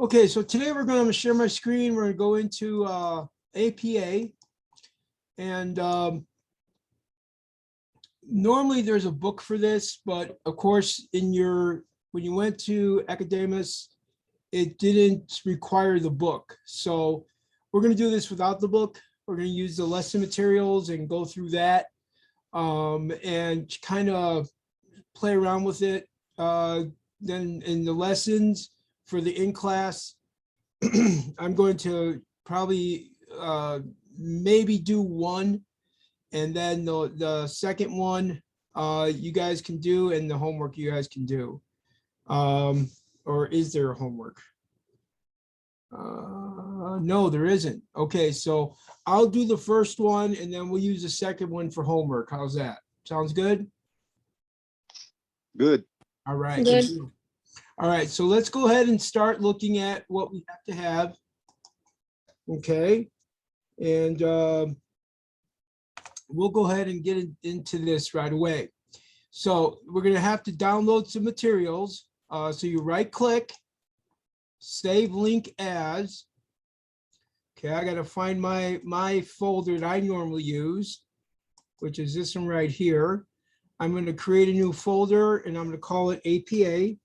Okay, so today we're going to share my screen. We're going to go into APA. And normally there's a book for this, but of course, when you went to Academus, it didn't require the book. So we're going to do this without the book. We're going to use the lesson materials and go through that and kind of play around with it. Then in the lessons for the in-class, I'm going to probably maybe do one, and then the second one you guys can do, and the homework you guys can do. Or is there a homework? No, there isn't. Okay, so I'll do the first one, and then we'll use the second one for homework. How's that? Sounds good? Good. All right. Good. All right, so let's go ahead and start looking at what we have to have. Okay, and we'll go ahead and get into this right away. So we're going to have to download some materials. So you right click, save link as. Okay, I got to find my folder that I normally use, which is this one right here. I'm going to create a new folder and I'm going to call it APA.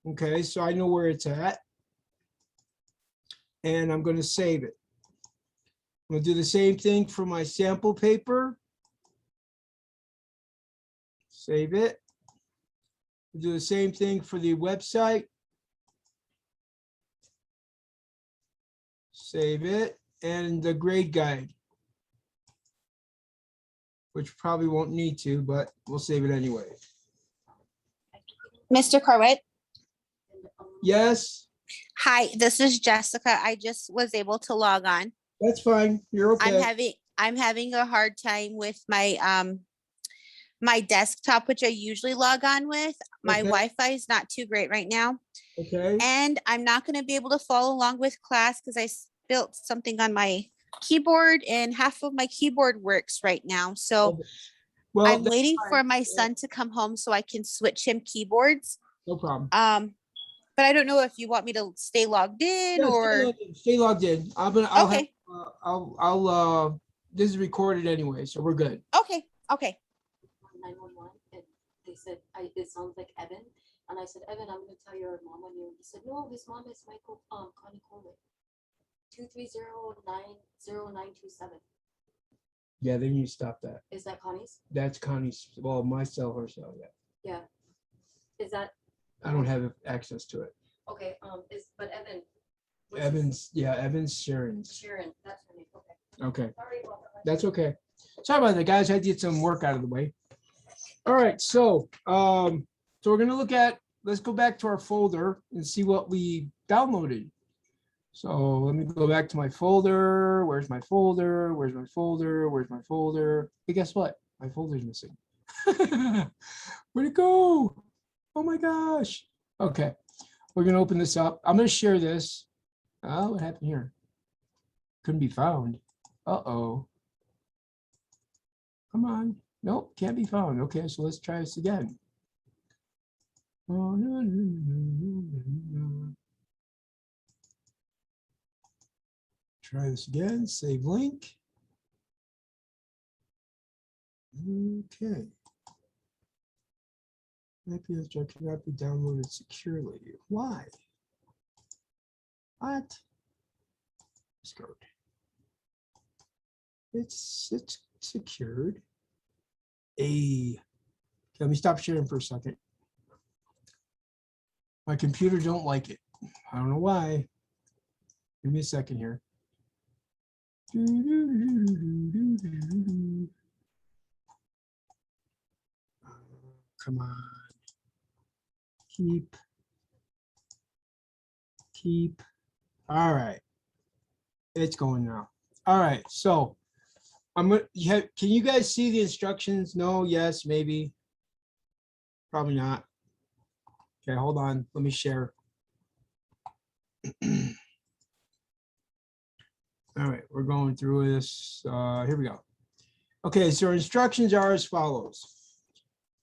Okay, so I know where it's at. And I'm going to save it. I'm going to do the same thing for my sample paper. Save it. Do the same thing for the website. Save it. And the grade guide, which probably won't need to, but we'll save it anyway. Mr. Corwett. Yes, Hi, this is Jessica. I just was able to log on. that's fine. You're okay. I'm having a hard time with my my desktop, which I usually log on with. My Okay. Wi-Fi is not too great right now. Okay. And I'm not going to be able to follow along with class because I built something on my keyboard and half of my keyboard works right now. So Well, I'm that's waiting fine. for my son to come home so I can switch him keyboards. No problem. But I don't know if you want me to stay logged in Yeah, or stay logged in. okay. This is recorded anyway, so we're good. Okay. 911, and they said, it sounds like Evan. And I said, Evan, I'm going to tell your mom on you. He said, no, his mom is Connie Coleman. 230-90927. Yeah, then you stop that. Is that Connie's? That's Connie's, well, my cell, her cell, yeah. Yeah. Is that? I don't have access to it. Okay, but Evan. Evan's Sharon's. Sharon, that's her name, okay. Okay, Sorry about that. that's okay. Sorry about that, guys. I had to get some work out of the way. All right, so we're gonna look at, let's go back to our folder and see what we downloaded. So let me go back to my folder. Where's my folder? Where's my folder? Where's my folder? Hey, guess what? My folder's missing. Where'd it go? Oh my gosh. Okay, we're gonna open this up. I'm gonna share this. Oh, what happened here? Couldn't be found. Uh-oh. Come on. Nope, can't be found. Okay, so let's try this again. Oh, no, no, no, no, no. Try this again, save link. Okay. IPS cannot be downloaded securely. Why? What? Discard. It's secured. Okay, let me stop sharing for a second. My computer don't like it. I don't know why. Give me a second here. Come on. Keep. All right. It's going now. All right. So I'm gonna. Can you guys see the instructions? No. Yes. Maybe. Probably not. Okay. Hold on. Let me share. All right. We're going through this. Here we go. Okay. So our instructions are as follows.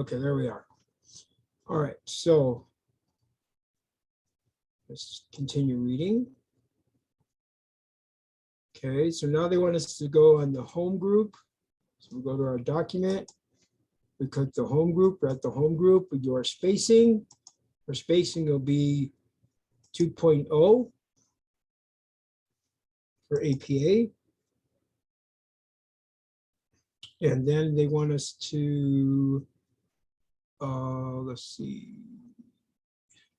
Okay, there we are. All right, so let's continue reading. Okay, so now they want us to go on the home group. So we go to our document. We click the home group. We're at the home group. We do our spacing. Our spacing will be 2.0 for APA. And then they want us to, let's see,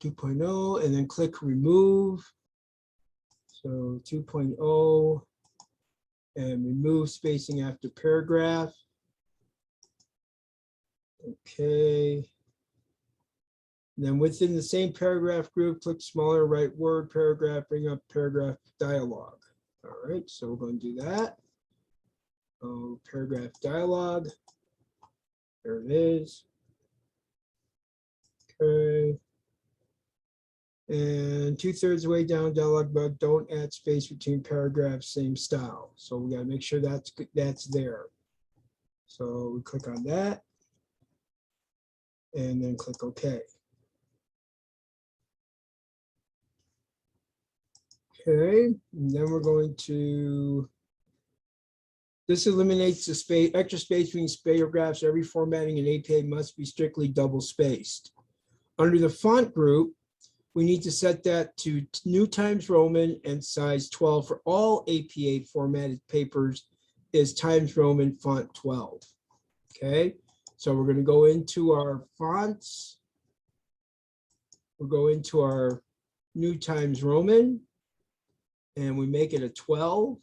2.0, and then click remove. So 2.0 and remove spacing after paragraph. Okay. Then within the same paragraph group, click smaller right word paragraph, bring up paragraph dialogue. All right, so we're going to do that. Oh, paragraph dialogue. There it is. Okay. And 2/3 of the way down dialogue, but don't add space between paragraphs, same style. So we got to make sure that's there. So we click on that and then click OK. Okay, and then we're going to, this eliminates the space, extra space between paragraphs. Every formatting in APA must be strictly double spaced. Under the font group, we need to set that to New Times Roman and size 12 for all APA formatted papers is Times Roman font 12. Okay, so we're going to go into our fonts. We'll go into our New Times Roman and we make it a 12.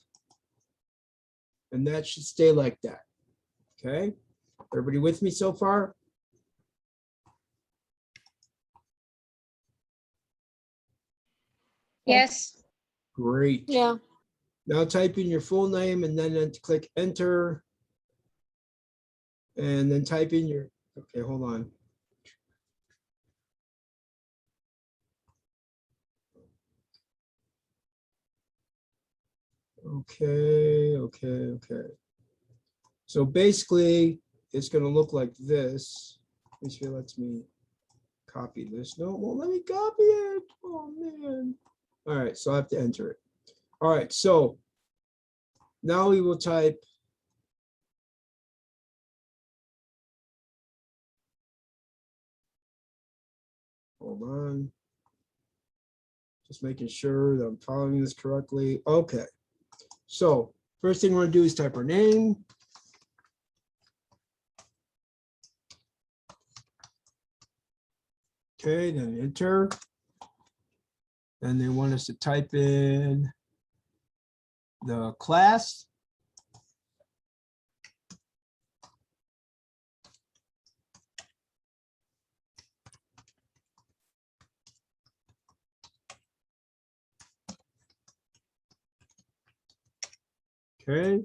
And that should stay like that. Okay, everybody with me so far? Yes. Great. Yeah. Now type in your full name and then click enter. And then type in your, okay, hold on. Okay. So basically, it's going to look like this. Let me see if it lets me copy this. No, it won't let me copy it. Oh, man. All right, so I have to enter it. All right, so now we will type hold on. Just making sure that I'm following this correctly. Okay, so first thing we're going to do is type our name. Okay, then enter. Then they want us to type in the class. Okay,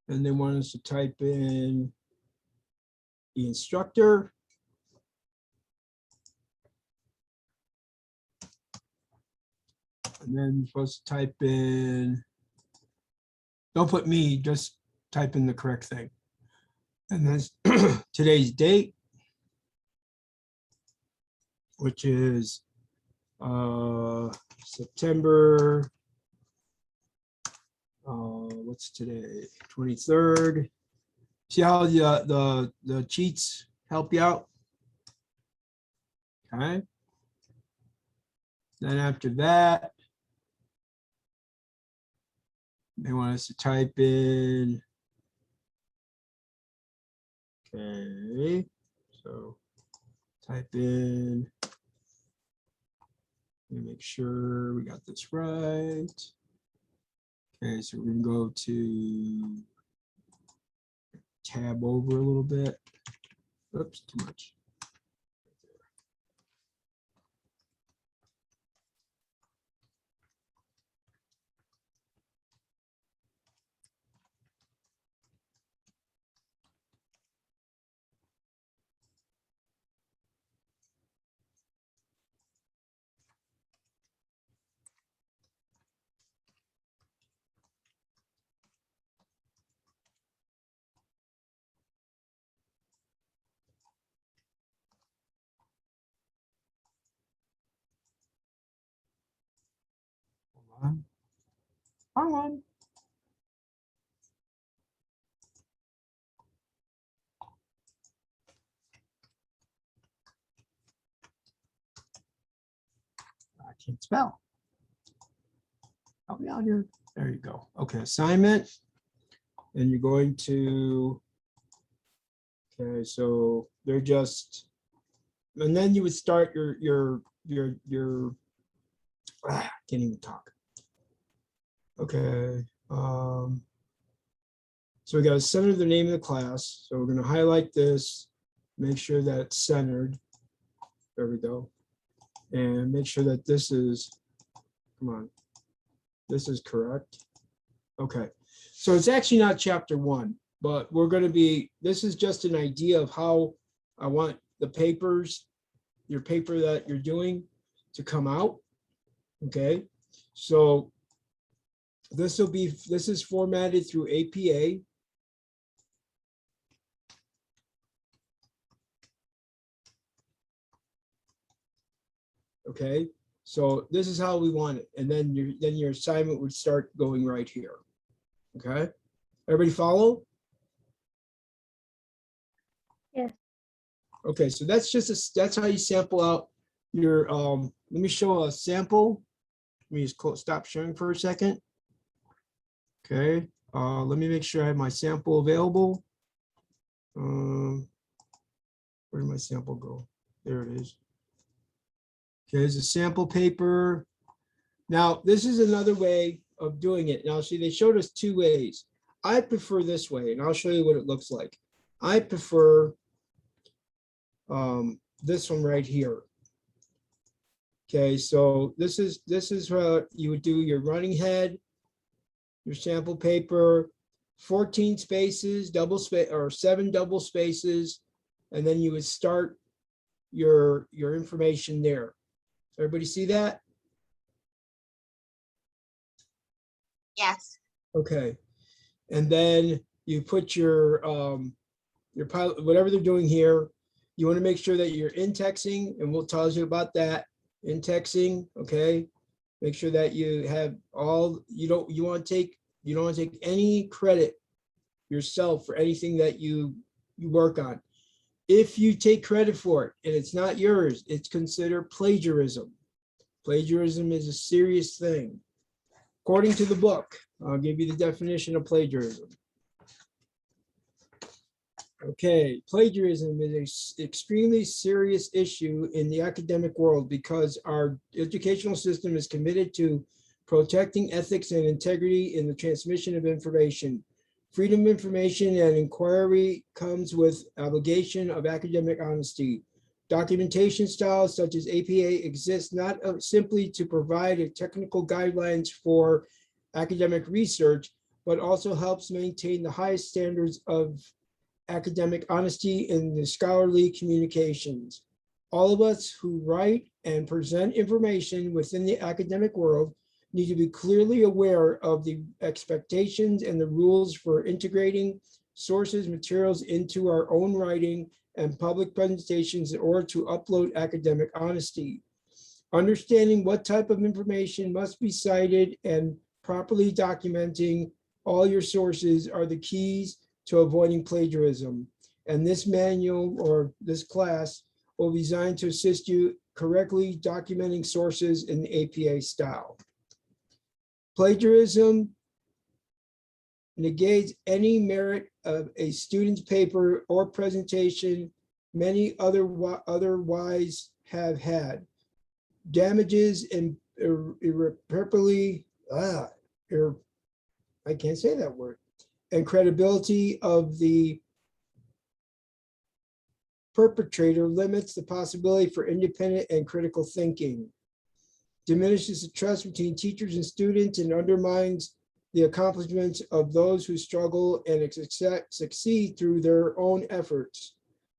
and they want us to type in the instructor. And then you're supposed to type in, don't put me, just type in the correct thing. And then today's date, which is September, what's today, 23rd. See how the cheats help you out? Okay. Then after that, they want us to type in, okay, so type in, let me make sure we got this right. Okay, so we're gonna go to tab over a little bit. Oops, too much. Wrong one. I can't spell. Help me out here. There you go. Okay, assignment. And you're going to, okay, so they're just, and then you would start can't even talk. Okay. So we got to center the name of the class. So we're going to highlight this, make sure that it's centered. There we go. And make sure that this is, come on, this is correct. Okay. So it's actually not chapter 1, but we're going to be, this is just an idea of how I want the papers, your paper that you're doing to come out. Okay. So this is formatted through APA. Okay, so this is how we want it. And then your assignment would start going right here. Okay, everybody follow? Yes. Okay, so that's that's how you sample out your, let me show a sample. Let me just stop sharing for a second. Okay, let me make sure I have my sample available. Where did my sample go? There it is. Okay, there's a sample paper. Now, this is another way of doing it. Now, see, they showed us 2 ways. I prefer this way, and I'll show you what it looks like. I prefer this one right here. Okay, so this is what you would do your running head, your sample paper, 14 spaces, double space, or 7 double spaces, and then you would start your information there. Everybody see that? Yes. Okay. And then you put your pilot, whatever they're doing here, you want to make sure that you're indexing, and we'll tell you about that. Indexing, okay? Make sure that you have all, you don't want to take any credit yourself for anything that you work on. If you take credit for it and it's not yours, it's considered plagiarism. Plagiarism is a serious thing. According to the book, I'll give you the definition of plagiarism. Okay, plagiarism is an extremely serious issue in the academic world because our educational system is committed to protecting ethics and integrity in the transmission of information. Freedom of information and inquiry comes with obligation of academic honesty. Documentation styles such as APA exist not simply to provide a technical guidelines for academic research, but also helps maintain the highest standards of academic honesty in the scholarly communications. All of us who write and present information within the academic world need to be clearly aware of the expectations and the rules for integrating sources, materials into our own writing and public presentations in order to upload academic honesty. Understanding what type of information must be cited and properly documenting all your sources are the keys to avoiding plagiarism. And this manual or this class will be designed to assist you correctly documenting sources in the APA style. Plagiarism negates any merit of a student's paper or presentation many otherwise have had. Damages and irreparably, I can't say that word, and credibility of the perpetrator limits the possibility for independent and critical thinking, diminishes the trust between teachers and students, and undermines the accomplishments of those who struggle and succeed through their own efforts.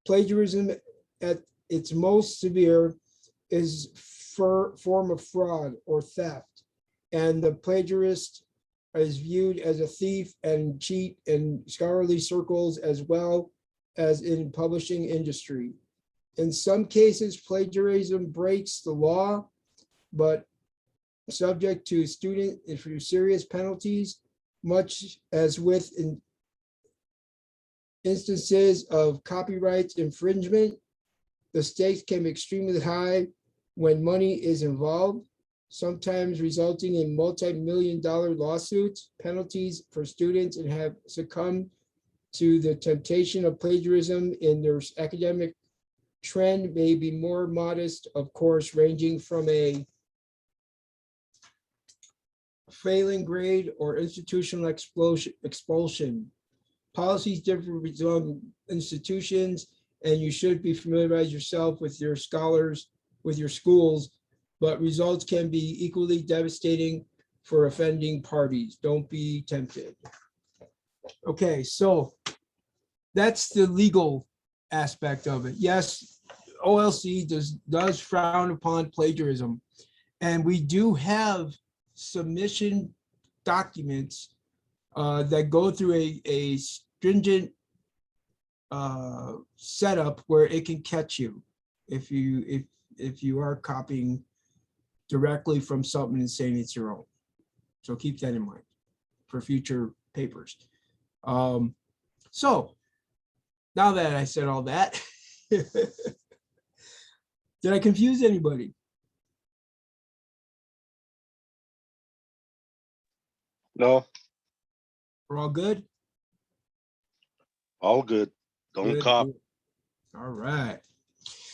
Plagiarism at its most severe is form of fraud or theft, and the plagiarist is viewed as a thief and cheat in scholarly circles as well as in publishing industry. In some cases, plagiarism breaks the law, but subject to student and for serious penalties, much as with instances of copyright infringement. The stakes can be extremely high when money is involved, sometimes resulting in multi-million-dollar lawsuits, penalties for students, and have succumbed to the temptation of plagiarism in their academic trend may be more modest, of course, ranging from a failing grade or institutional expulsion. Policies differ between institutions, and you should be familiarize yourself with your scholars, with your schools, but results can be equally devastating for offending parties. Don't be tempted. Okay, so that's the legal aspect of it. Yes, OLC does frown upon plagiarism, and we do have submission documents that go through a stringent setup where it can catch you if you are copying directly from something and saying it's your own. So keep that in mind for future papers. So now that I said all that, did I confuse anybody? No, We're all good? all good. Don't Good, cop. good. All right.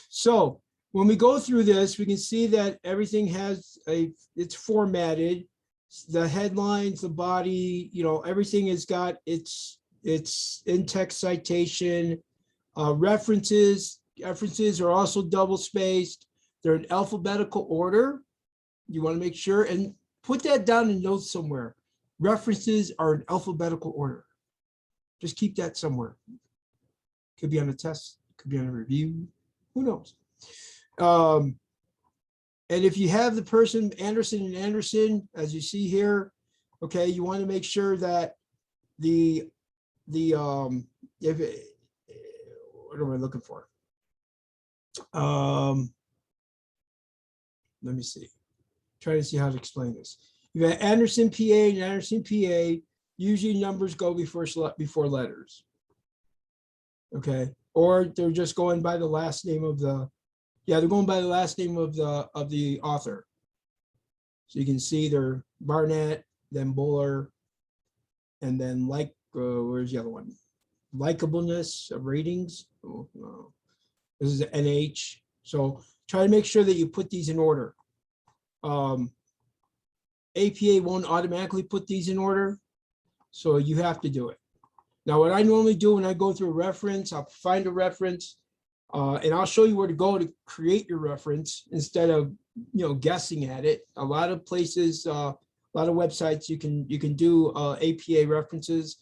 So when we go through this, we can see that everything has it's formatted. The headlines, the body, everything has got its in-text citation. References are also double spaced. They're in alphabetical order. You want to make sure and put that down in notes somewhere. References are in alphabetical order. Just keep that somewhere. Could be on a test, could be on a review, who knows? And if you have the person Anderson and Anderson, as you see here, okay, you want to make sure that what am I looking for? Let me see. Try to see how to explain this. You got Anderson PA and Anderson PA. Usually numbers go before letters. Okay, or they're just going by the last name of they're going by the last name of the author. So you can see they're Barnett, then Buller, and then where's the other one? Likableness of ratings. Oh, no. This is NH. So try to make sure that you put these in order. APA won't automatically put these in order, so you have to do it. Now, what I normally do when I go through a reference, I'll find a reference, and I'll show you where to go to create your reference instead of guessing at it. A lot of places, a lot of websites, you can do APA references.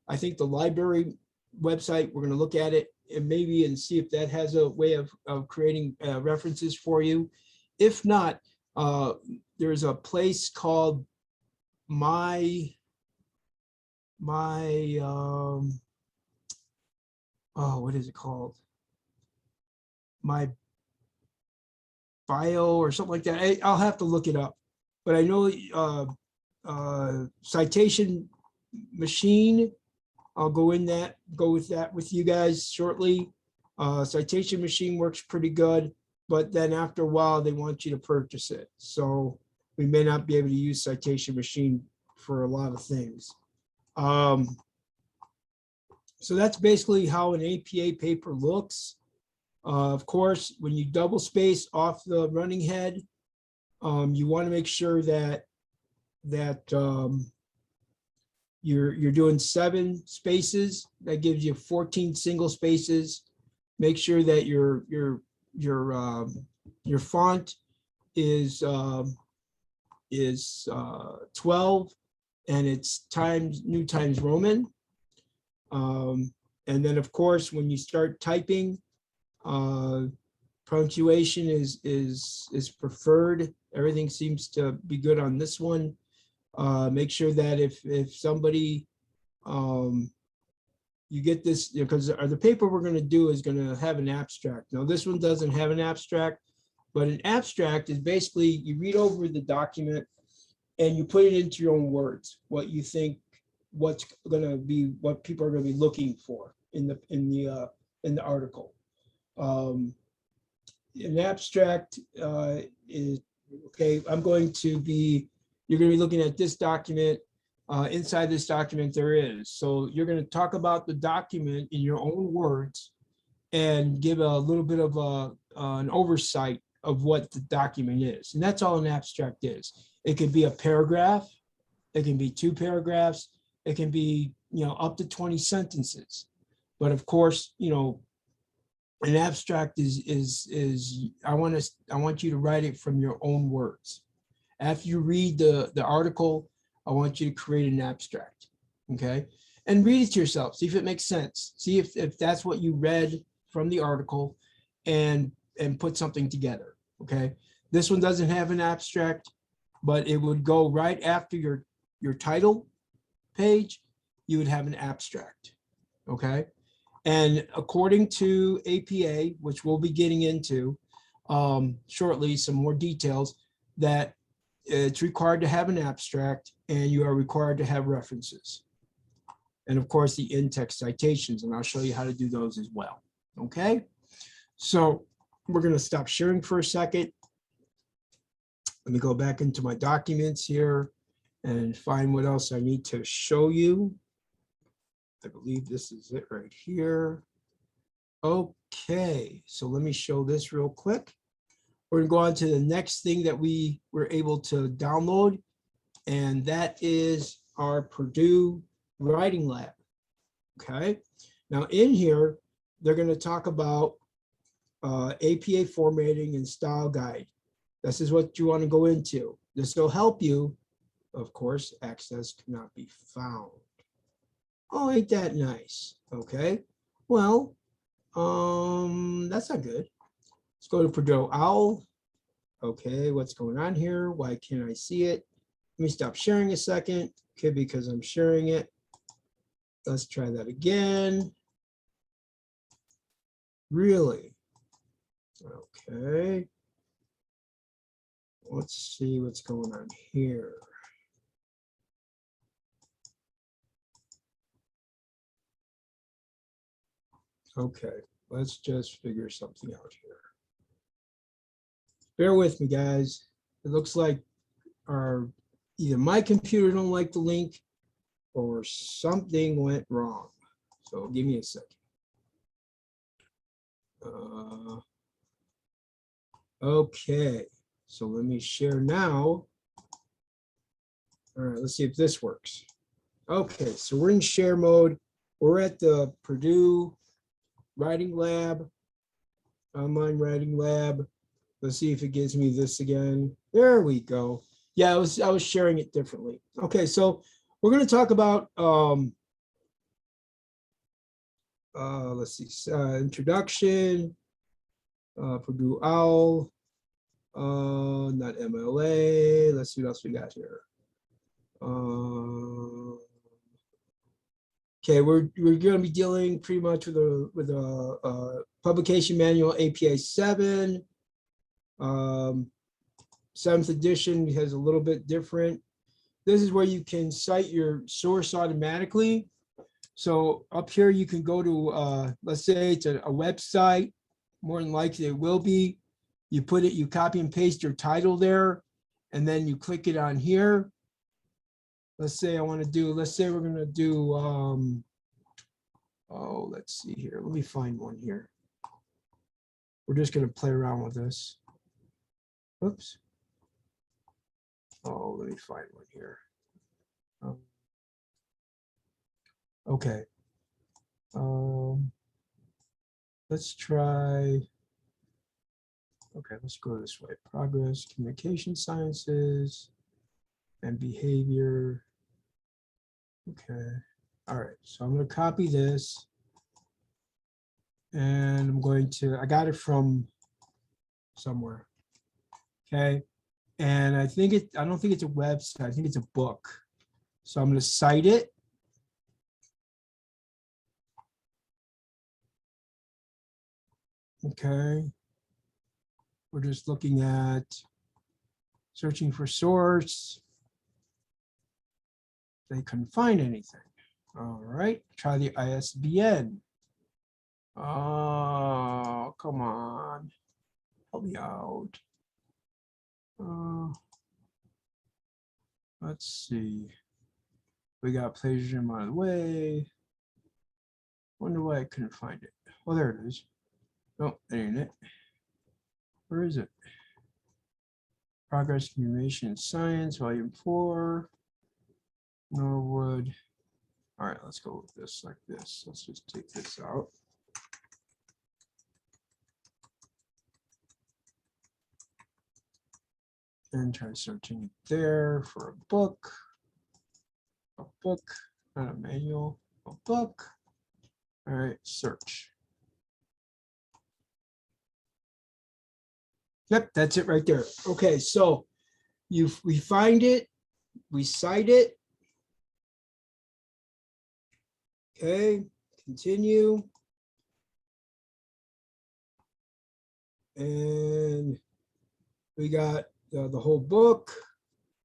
I think the library website, we're going to look at it and see if that has a way of creating references for you. If not, there's a place called what is it called? My Bio or something like that. I'll have to look it up, but I know Citation Machine. I'll go with that with you guys shortly. Citation Machine works pretty good, but then after a while they want you to purchase it. So we may not be able to use Citation Machine for a lot of things. So that's basically how an APA paper looks. Of course, when you double space off the running head, you want to make sure that you're doing 7 spaces. That gives you 14 single spaces. Make sure that your font is 12 and it's New Times Roman. And then of course, when you start typing, punctuation is preferred. Everything seems to be good on this one. Make sure that if somebody you get this, because the paper we're going to do is going to have an abstract. Now this one doesn't have an abstract, but an abstract is basically you read over the document and you put it into your own words, what you think, what's gonna be, what people are gonna be looking for in the article. An abstract is, okay, you're gonna be looking at this document. Inside this document there is, so you're gonna talk about the document in your own words and give a little bit of an oversight of what the document is. And that's all an abstract is. It could be a paragraph, it can be 2 paragraphs, it can be, up to 20 sentences. But of course, an abstract is I want you to write it from your own words. After you read the article, I want you to create an abstract, okay? And read it to yourself, see if it makes sense. See if that's what you read from the article, and put something together, okay? This one doesn't have an abstract, but it would go right after your title page, you would have an abstract, okay? And according to APA, which we'll be getting into shortly, some more details, that it's required to have an abstract and you are required to have references. And of course, the in-text citations, and I'll show you how to do those as well, okay? So we're gonna stop sharing for a second. Let me go back into my documents here and find what else I need to show you. I believe this is it right here. Okay, so let me show this real quick. We're gonna go on to the next thing that we were able to download, and that is our Purdue Writing Lab. Okay, now in here, they're gonna talk about APA formatting and style guide. This is what you wanna go into. This will help you. Of course, access cannot be found. Oh, ain't that nice? Okay, well, that's not good. Let's go to Purdue OWL. Okay, what's going on here? Why can't I see it? Let me stop sharing a second. Okay, because I'm sharing it. Let's try that again. Really? Okay. Let's see what's going on here. Okay, let's just figure something out here. Bear with me, guys. It looks like either my computer don't like the link or something went wrong. So give me a second. Okay, so let me share now. All right, let's see if this works. Okay, so we're in share mode. We're at the Purdue Writing Lab, online writing lab. Let's see if it gives me this again. There we go. Yeah, I was sharing it differently. Okay, so we're going to talk about let's see, introduction, Purdue OWL, not MLA. Let's see what else we got here. Okay, we're going to be dealing pretty much with a publication manual, APA 7. 7th edition has a little bit different. This is where you can cite your source automatically. So up here you can go to, let's say it's a website, more than likely it will be. You put it, you copy and paste your title there, and then you click it on here. Let's say let's say we're gonna do, oh, let's see here. Let me find one here. We're just gonna play around with this. Oops. Oh, let me find one here. Okay. Let's try. Okay, let's go this way. Progress, communication sciences, and behavior. Okay. All right. So I'm going to copy this, and I'm going to. I got it from somewhere. Okay. And I think I don't think it's a website. I think it's a book. So I'm going to cite it. Okay. We're just looking at searching for source. They couldn't find anything. All right, try the ISBN. Oh, come on. Help me out. Let's see. We got plagiarism out of the way. Wonder why I couldn't find it. Oh, there it is. Oh, that ain't it. Where is it? Progress Communication in Science, Volume 4. Norwood. All right, let's go with this like this. Let's just take this out. And try searching it there for a book. A book, not a manual, a book. All right, search. Yep, that's it right there. Okay, so we find it, we cite it. Okay, continue. And we got the whole book.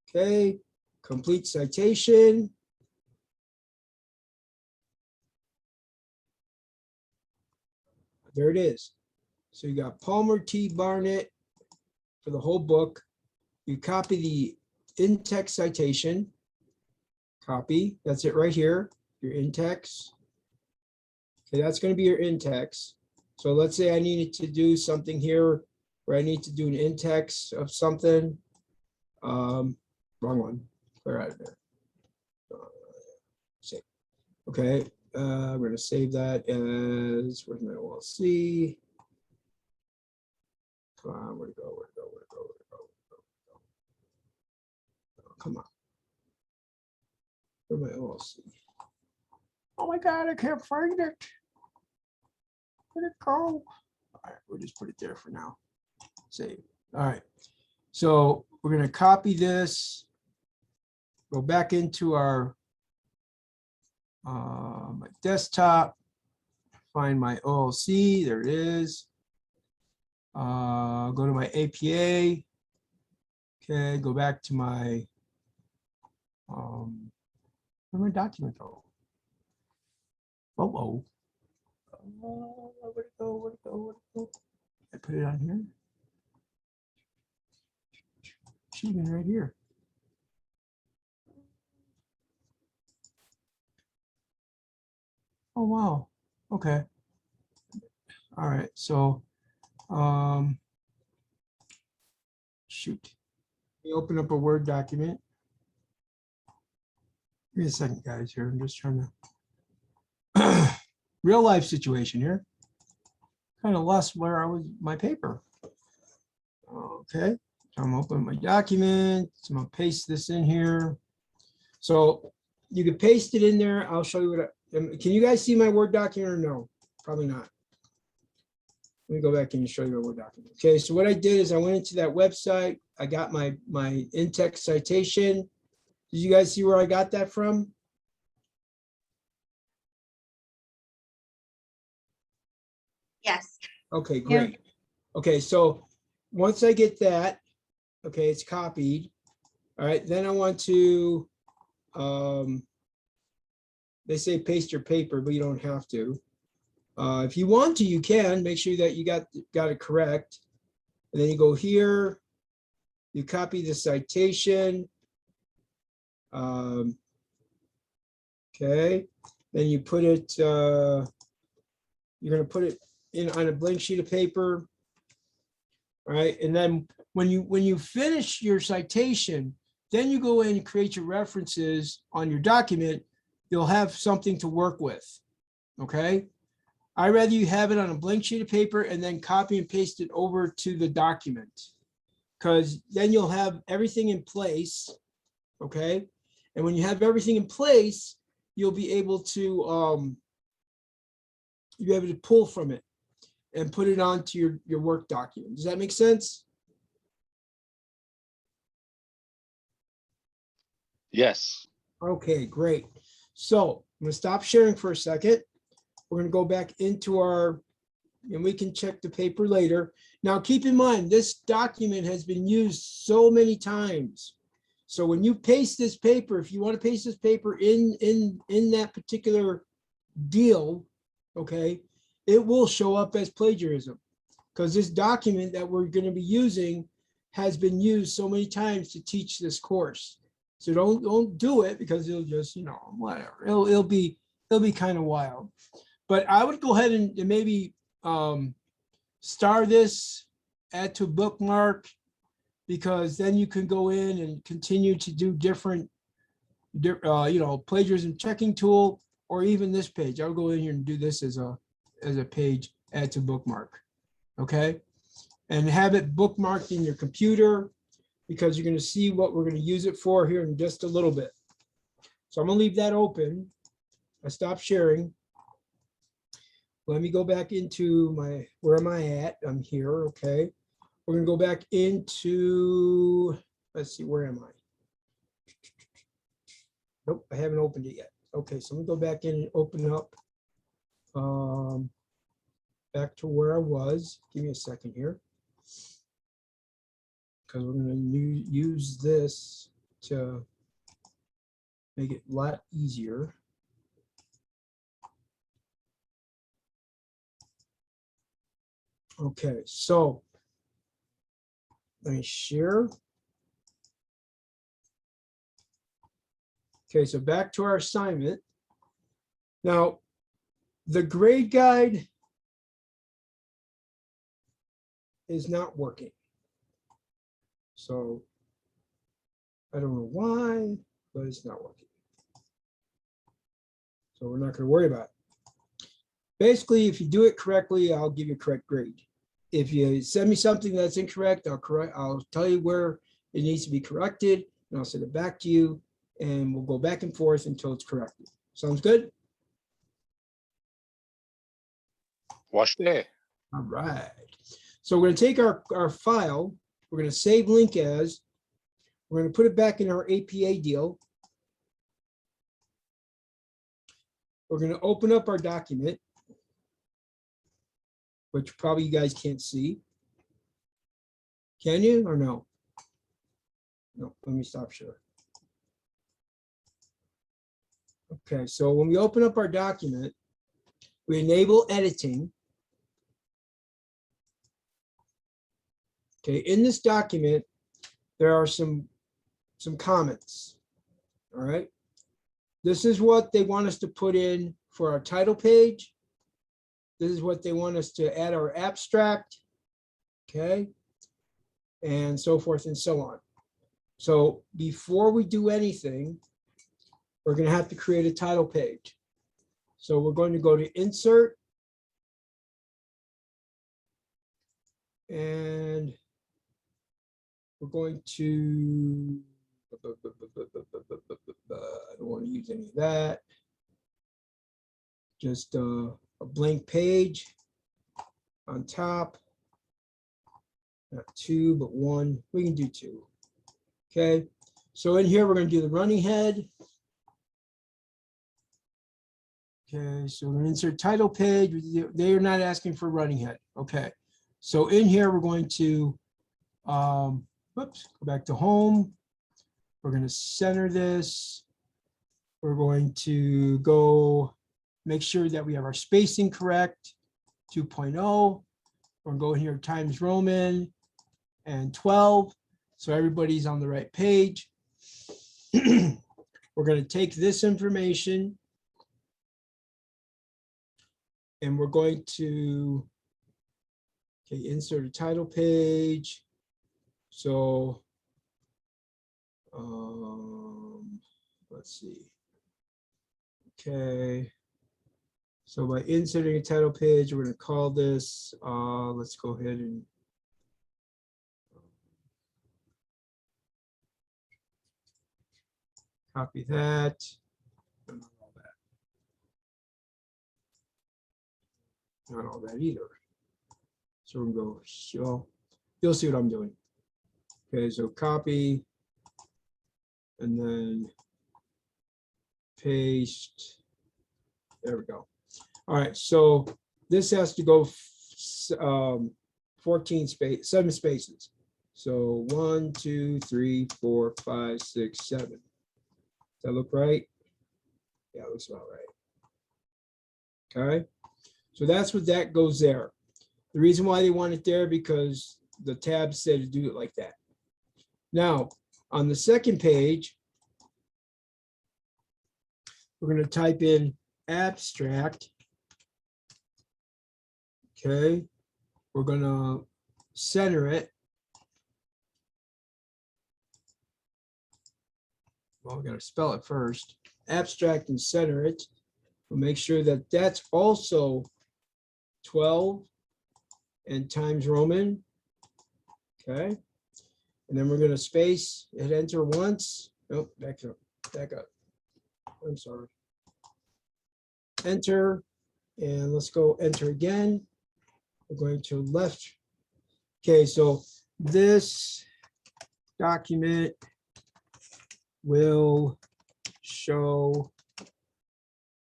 Okay, complete citation. There it is. So you got Palmer T. Barnett for the whole book. You copy the in-text citation. Copy, that's it right here, your in-text. Okay, that's going to be your in-text. So let's say I needed to do something here where I need to do an in-text of something. Wrong one, clear out of there. Save. Okay, we're going to save that as, where's my OLC? Come on, where'd it go, where'd it go, where'd it go, where'd it go, where'd it go? Oh, come on. Where'd my OLC? Oh my God, I can't find it. Where'd it go? All right, we'll just put it there for now. Save. All right. So we're going to copy this, go back into our my desktop, find my OLC. There it is. Go to my APA. Okay, go back to my where'd my document go? Uh-oh. Where'd it go? Where'd it go? Where'd it go? I put it on here. Should have been right here. Oh, wow. Okay. All right. So, shoot. Let me open up a Word document. Give me a second, guys, here. I'm just trying to real life situation here. Kind of lost where I was, my paper. Okay. So I'm opening my document. So I'm gonna paste this in here. So you can paste it in there. I'll show you what can you guys see my Word document or no? Probably not. Let me go back and show you my Word document. Okay, so what I did is I went into that website. I got my in-text citation. Did you guys see where I got that from? Yes. Okay, great. Okay, so once I get that, okay, it's copied. All right, then I want to, they say paste your paper, but you don't have to. If you want to, you can. Make sure that you got it correct. And then you go here, you copy the citation. Okay, then you put it, you're going to put it in on a blank sheet of paper. All right, and then when you finish your citation, then you go in and create your references on your document. You'll have something to work with. Okay, I'd rather you have it on a blank sheet of paper and then copy and paste it over to the document, because then you'll have everything in place. Okay, and when you have everything in place, you'll be able to pull from it and put it onto your work document. Does that make sense? Yes. Okay, great. So I'm gonna stop sharing for a second. We're gonna go back into our, and we can check the paper later. Now, keep in mind, this document has been used so many times. So when you paste this paper, if you want to paste this paper in that particular deal, okay, it will show up as plagiarism, because this document that we're going to be using has been used so many times to teach this course. So don't do it, because it'll just, whatever. It'll be kind of wild. But I would go ahead and maybe star this, add to bookmark, because then you can go in and continue to do different, plagiarism checking tool, or even this page. I'll go in here and do this as a page, add to bookmark. Okay. And have it bookmarked in your computer, because you're going to see what we're going to use it for here in just a little bit. So I'm going to leave that open. I stopped sharing. Let me go back into where am I at? I'm here. Okay. We're going to go back into, let's see, where am I? Nope, I haven't opened it yet. Okay, so I'm going to go back in and open up back to where I was. Give me a second here, because we're going to use this to make it a lot easier. Okay, so let me share. Okay, so back to our assignment. Now, the grade guide is not working. So I don't know why, but it's not working. So we're not going to worry about it. Basically, if you do it correctly, I'll give you a correct grade. If you send me something that's incorrect, I'll tell you where it needs to be corrected, and I'll send it back to you, and we'll go back and forth until it's corrected. Sounds good? Watch there. All right. So we're going to take our file. We're going to save link as. We're going to put it back in our APA deal. We're going to open up our document, which probably you guys can't see. Can you or no? No, let me stop share. Okay, so when we open up our document, we enable editing. Okay, in this document, there are some comments. All right. This is what they want us to put in for our title page. This is what they want us to add our abstract. Okay. And so forth and so on. So before we do anything, we're going to have to create a title page. So we're going to go to Insert, and we're going to, I don't want to use any of that. Just a blank page on top. Not two, but one. We can do two. Okay. So in here, we're going to do the running head. Okay. So we're going to insert title page. They are not asking for running head. Okay. So in here, we're going to, go back to home. We're going to center this. We're going to go make sure that we have our spacing correct, 2.0. We're going to go in here, Times Roman and 12. So everybody's on the right page. We're going to take this information and we're going to insert a title page. So let's see. Okay. So by inserting a title page, we're going to call this, let's go ahead and copy that. Not all that either. So we're going to go show. You'll see what I'm doing. Okay, so copy and then paste. There we go. All right, so this has to go 7 spaces. So 1, 2, 3, 4, 5, 6, 7. Does that look right? Yeah, it looks about right. Okay, so that's what that goes there. The reason why they want it there because the tab said to do it like that. Now, on the second page, we're going to type in abstract. Okay, we're going to center it. Well, we're going to spell it first. Abstract and center it. We'll make sure that that's also 12 and Times Roman. Okay. And then we're going to space, hit enter once. Nope, back up, back up. I'm sorry. Enter, and let's go enter again. We're going to left. Okay, so this document will show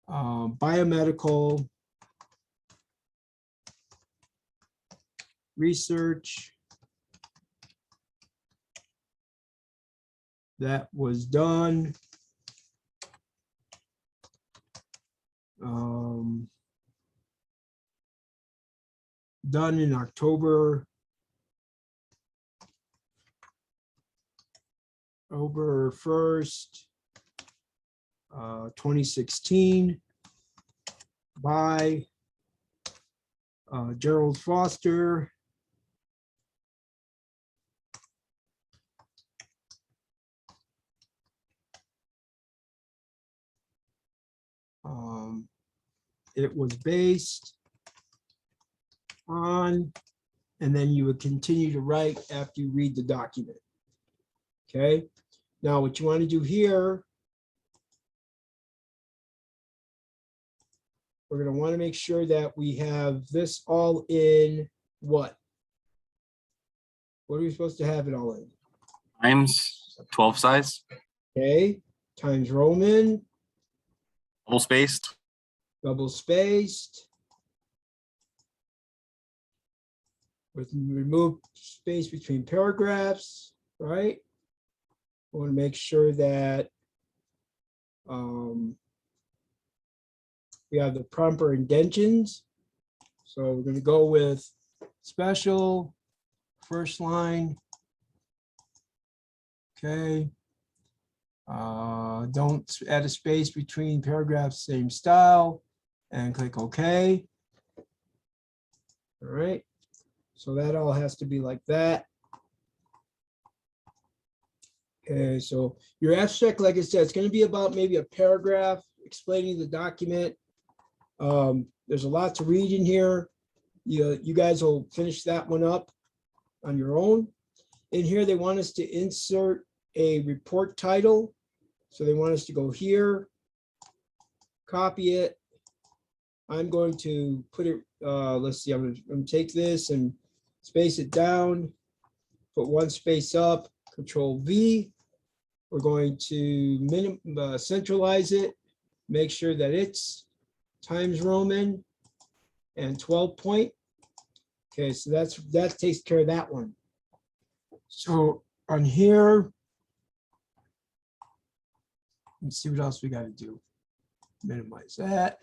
biomedical research that was done done in October 1st, 2016 by Gerald Foster, it was based on, and then you would continue to write after you read the document. Okay, now what you want to do here, we're going to want to make sure that we have this all in what? What are we supposed to have it all in? Times 12 size, Okay, Times Roman, double spaced, double spaced, with remove space between paragraphs, right? I want to make sure that we have the proper indentions. So we're going to go with special, first line. Okay. Don't add a space between paragraphs, same style, and click OK. All right. So that all has to be like that. Okay, so your abstract, like I said, it's going to be about maybe a paragraph explaining the document. There's a lot to read in here. You guys will finish that one up on your own. In here, they want us to insert a report title. So they want us to go here, copy it. I'm going to put it, let's see, I'm going to take this and space it down, put one space up, Control V. We're going to centralize it, make sure that it's Times Roman and 12 point. Okay, so that takes care of that one. So on here, let's see what else we got to do. Minimize that.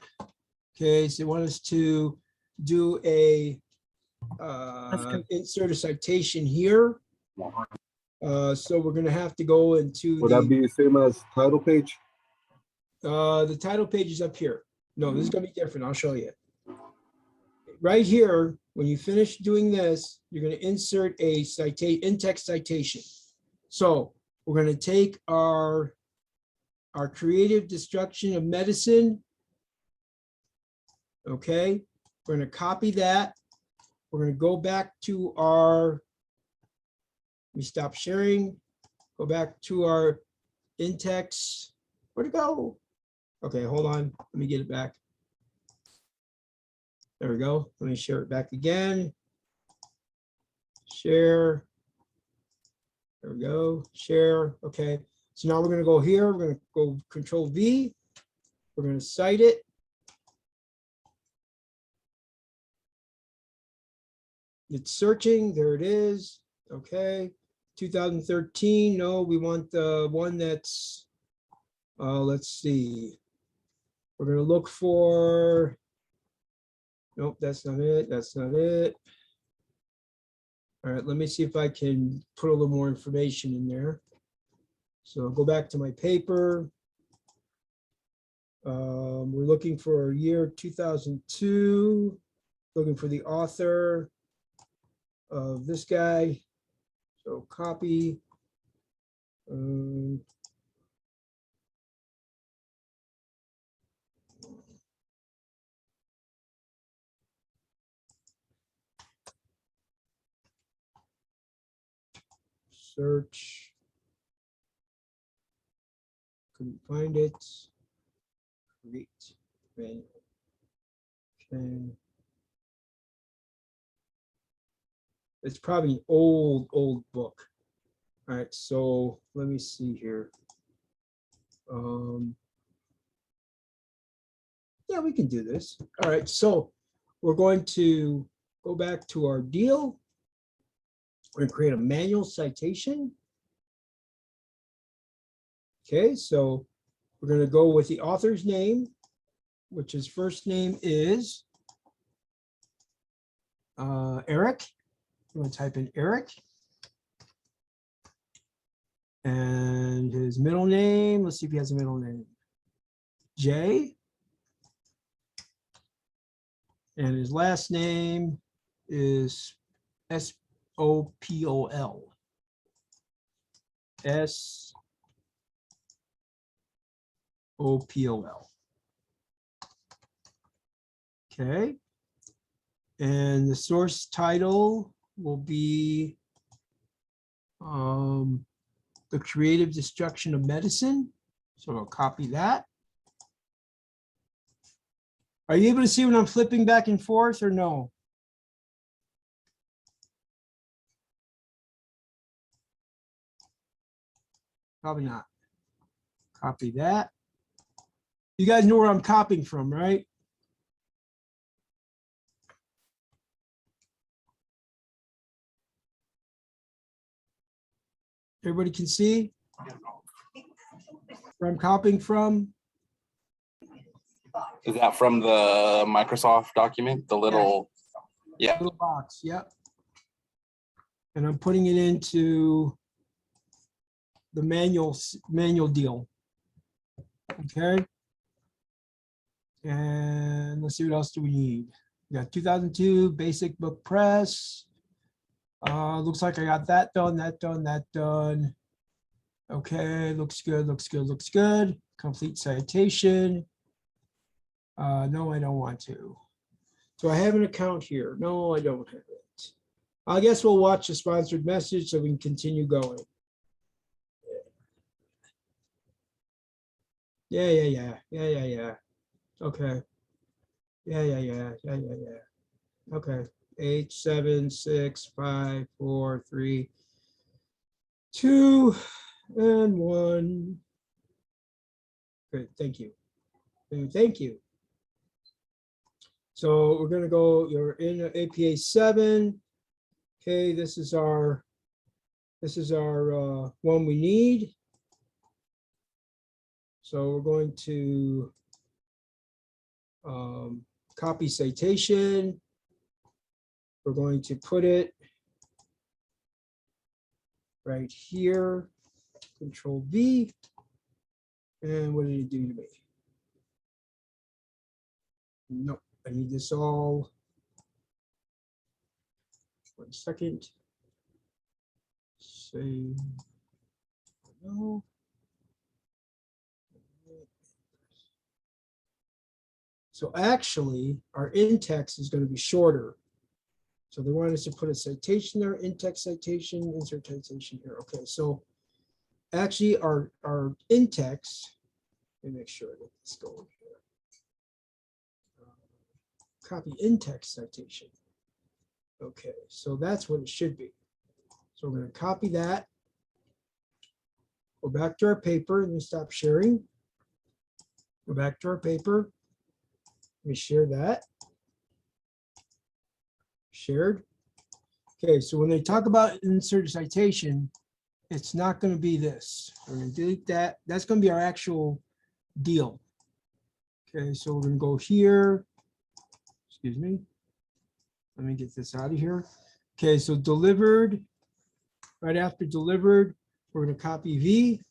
Okay, so they want us to do a insert a citation here. So we're going to have to go into Would that be the same as title page? the title page is up here. No, this is going to be different. I'll show you. Right here, when you finish doing this, you're going to insert a in-text citation. So we're going to take our creative destruction of medicine. Okay, we're going to copy that. We're going to go back to our, we stop sharing, go back to our in-text. Where'd it go? Okay, hold on. Let me get it back. There we go. Let me share it back again. Share. There we go. Share. Okay. So now we're going to go here. We're going to go Control V. We're going to cite it. It's searching. There it is. Okay. 2013, no, we want the one that's, let's see. We're gonna look for, nope, that's not it, that's not it. All right, let me see if I can put a little more information in there. So I'll go back to my paper. We're looking for year 2002, looking for the author of this guy. So copy. Search. Couldn't find it. Create manual. Okay. It's probably an old book. All right, so let me see here. Yeah, we can do this. All right, so we're going to go back to our deal. We're going to create a manual citation. Okay, so we're going to go with the author's name, which his first name is Eric. I'm going to type in Eric. And his middle name, let's see if he has a middle name. J. And his last name is S-O-P-O-L. S-O-P-O-L. Okay. And the source title will be The Creative Destruction of Medicine. So I'll copy that. Are you able to see when I'm flipping back and forth or no? Probably not. Copy that. You guys know where I'm copying from, right? Everybody can see where I'm copying from? Is that from the Microsoft document, the little, yeah, Little box, yep. And I'm putting it into the manual deal. Okay. And let's see, what else do we need? We got 2002 basic book press. Looks like I got that done, that done, that done. Okay, looks good, looks good, looks good. Complete citation. No, I don't want to. So I have an account here. No, I don't have it. I guess we'll watch the sponsored message so we can continue going. Yeah. Okay. Yeah. Okay. 8, 7, 6, 5, 4, 3, 2, and 1. Good, thank you. Thank you. So we're gonna go, you're in APA 7. Okay, this is our one we need. So we're going to copy citation. We're going to put it right here, Control V. And what did it do to me? Nope, I need this all. 1 second. Save. No. So actually, our in-text is going to be shorter. So they want us to put a citation there, in-text citation, insert citation here. Okay, so actually our in-text, let me make sure I get this going here. Copy in-text citation. Okay, so that's what it should be. So we're going to copy that. Go back to our paper and stop sharing. Go back to our paper. Let me share that. Shared. Okay, so when they talk about insert citation, it's not going to be this. We're going to delete that. That's going to be our actual deal. Okay, so we're going to go here. Excuse me. Let me get this out of here. Okay, so delivered. Right after delivered, we're going to copy V,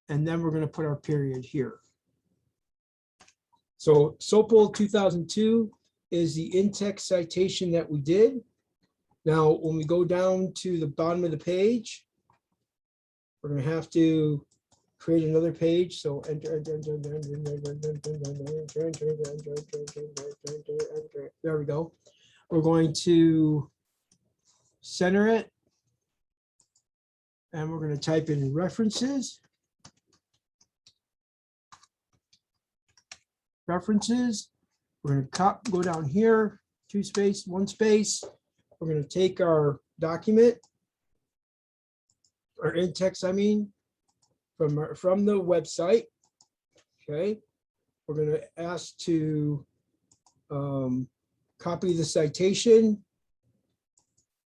and then we're going to put our period here. So SOPL 2002 is the in-text citation that we did. Now, when we go down to the bottom of the page, we're going to have to create another page. So enter. There we go. We're going to center it. And we're going to type in references. References. We're going to go down here, 2 space, 1 space. We're going to take our document, or in text, I mean, from the website. Okay. We're going to ask to copy the citation.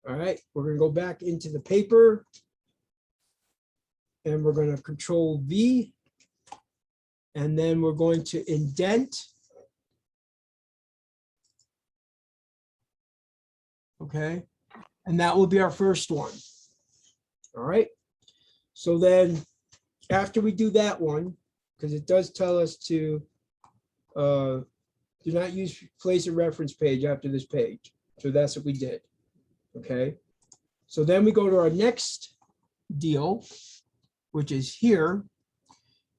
All right. We're going to go back into the paper. And we're going to Control V. And then we're going to indent. Okay. And that will be our first one. All right. So then after we do that one, because it does tell us to do not use place a reference page after this page. So that's what we did. Okay. So then we go to our next deal, which is here,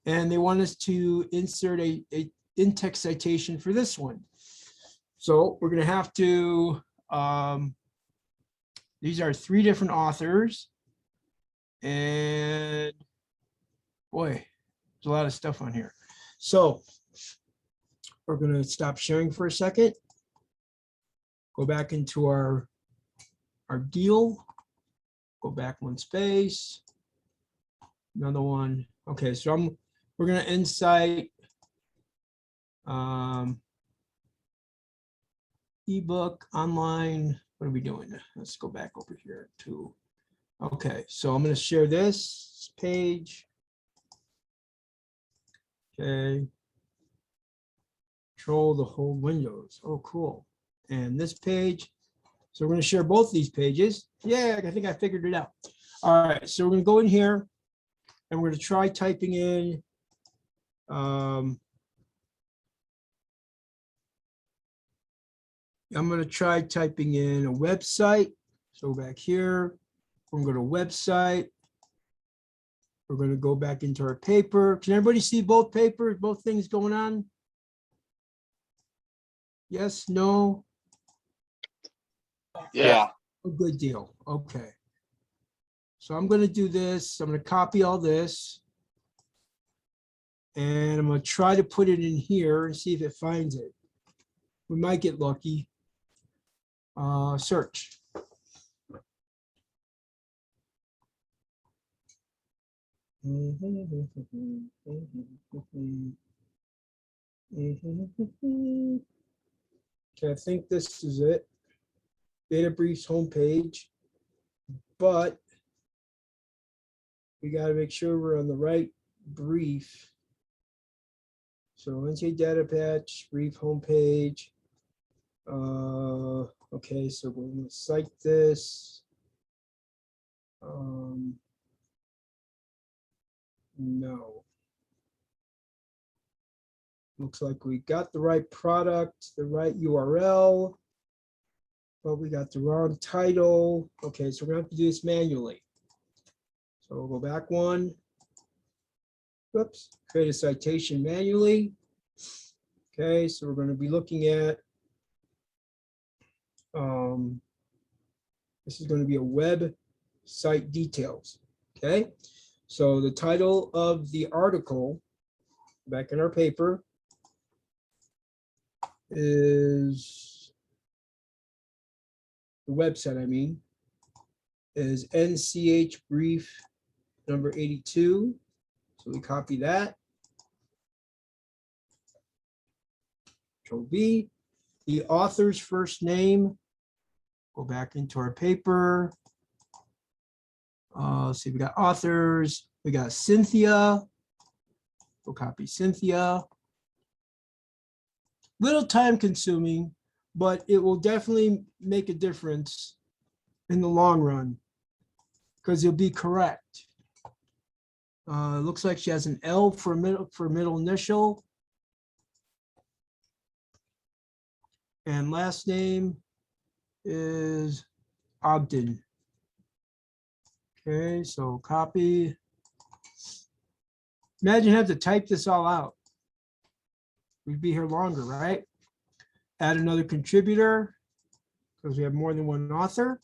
and they want us to insert a in-text citation for this one. So we're going to have to, these are 3 different authors, and boy, there's a lot of stuff on here. So we're going to stop sharing for a second, go back into our deal, go back 1 space. Another one. Okay, so we're going to incite ebook online. What are we doing? Let's go back over here to, okay, so I'm going to share this page. Okay. Control the whole windows. Oh, cool. And this page. So we're going to share both these pages. Yeah, I think I figured it out. All right, so we're going to go in here. And we're going to try typing in I'm going to try typing in a website. So back here, we're going to go to website. We're going to go back into our paper. Can everybody see both papers, both things going on? Yes, no? Yeah. A good deal. Okay. So I'm going to do this. I'm going to copy all this. And I'm going to try to put it in here and see if it finds it. We might get lucky. Search. Okay, I think this is it. Data briefs homepage, but we got to make sure we're on the right brief. So NCA data patch, brief homepage. Okay, so we're going to cite this. No. Looks like we got the right product, the right URL, but we got the wrong title. Okay, so we're going to have to do this manually. So we'll go back 1. Whoops, create a citation manually. Okay, so we're going to be looking at, this is going to be a web site details. Okay, so the title of the article back in our paper is, the website, I mean, is NCH brief number 82. So we copy that. Control V. The author's first name, go back into our paper. Let's see, we got authors, we got Cynthia. We'll copy Cynthia. Little time consuming, but it will definitely make a difference in the long run because you'll be correct. Looks like she has an L for middle initial. And last name is Ogden. Okay, so copy. Imagine have to type this all out. We'd be here longer, right? Add another contributor because we have more than one author.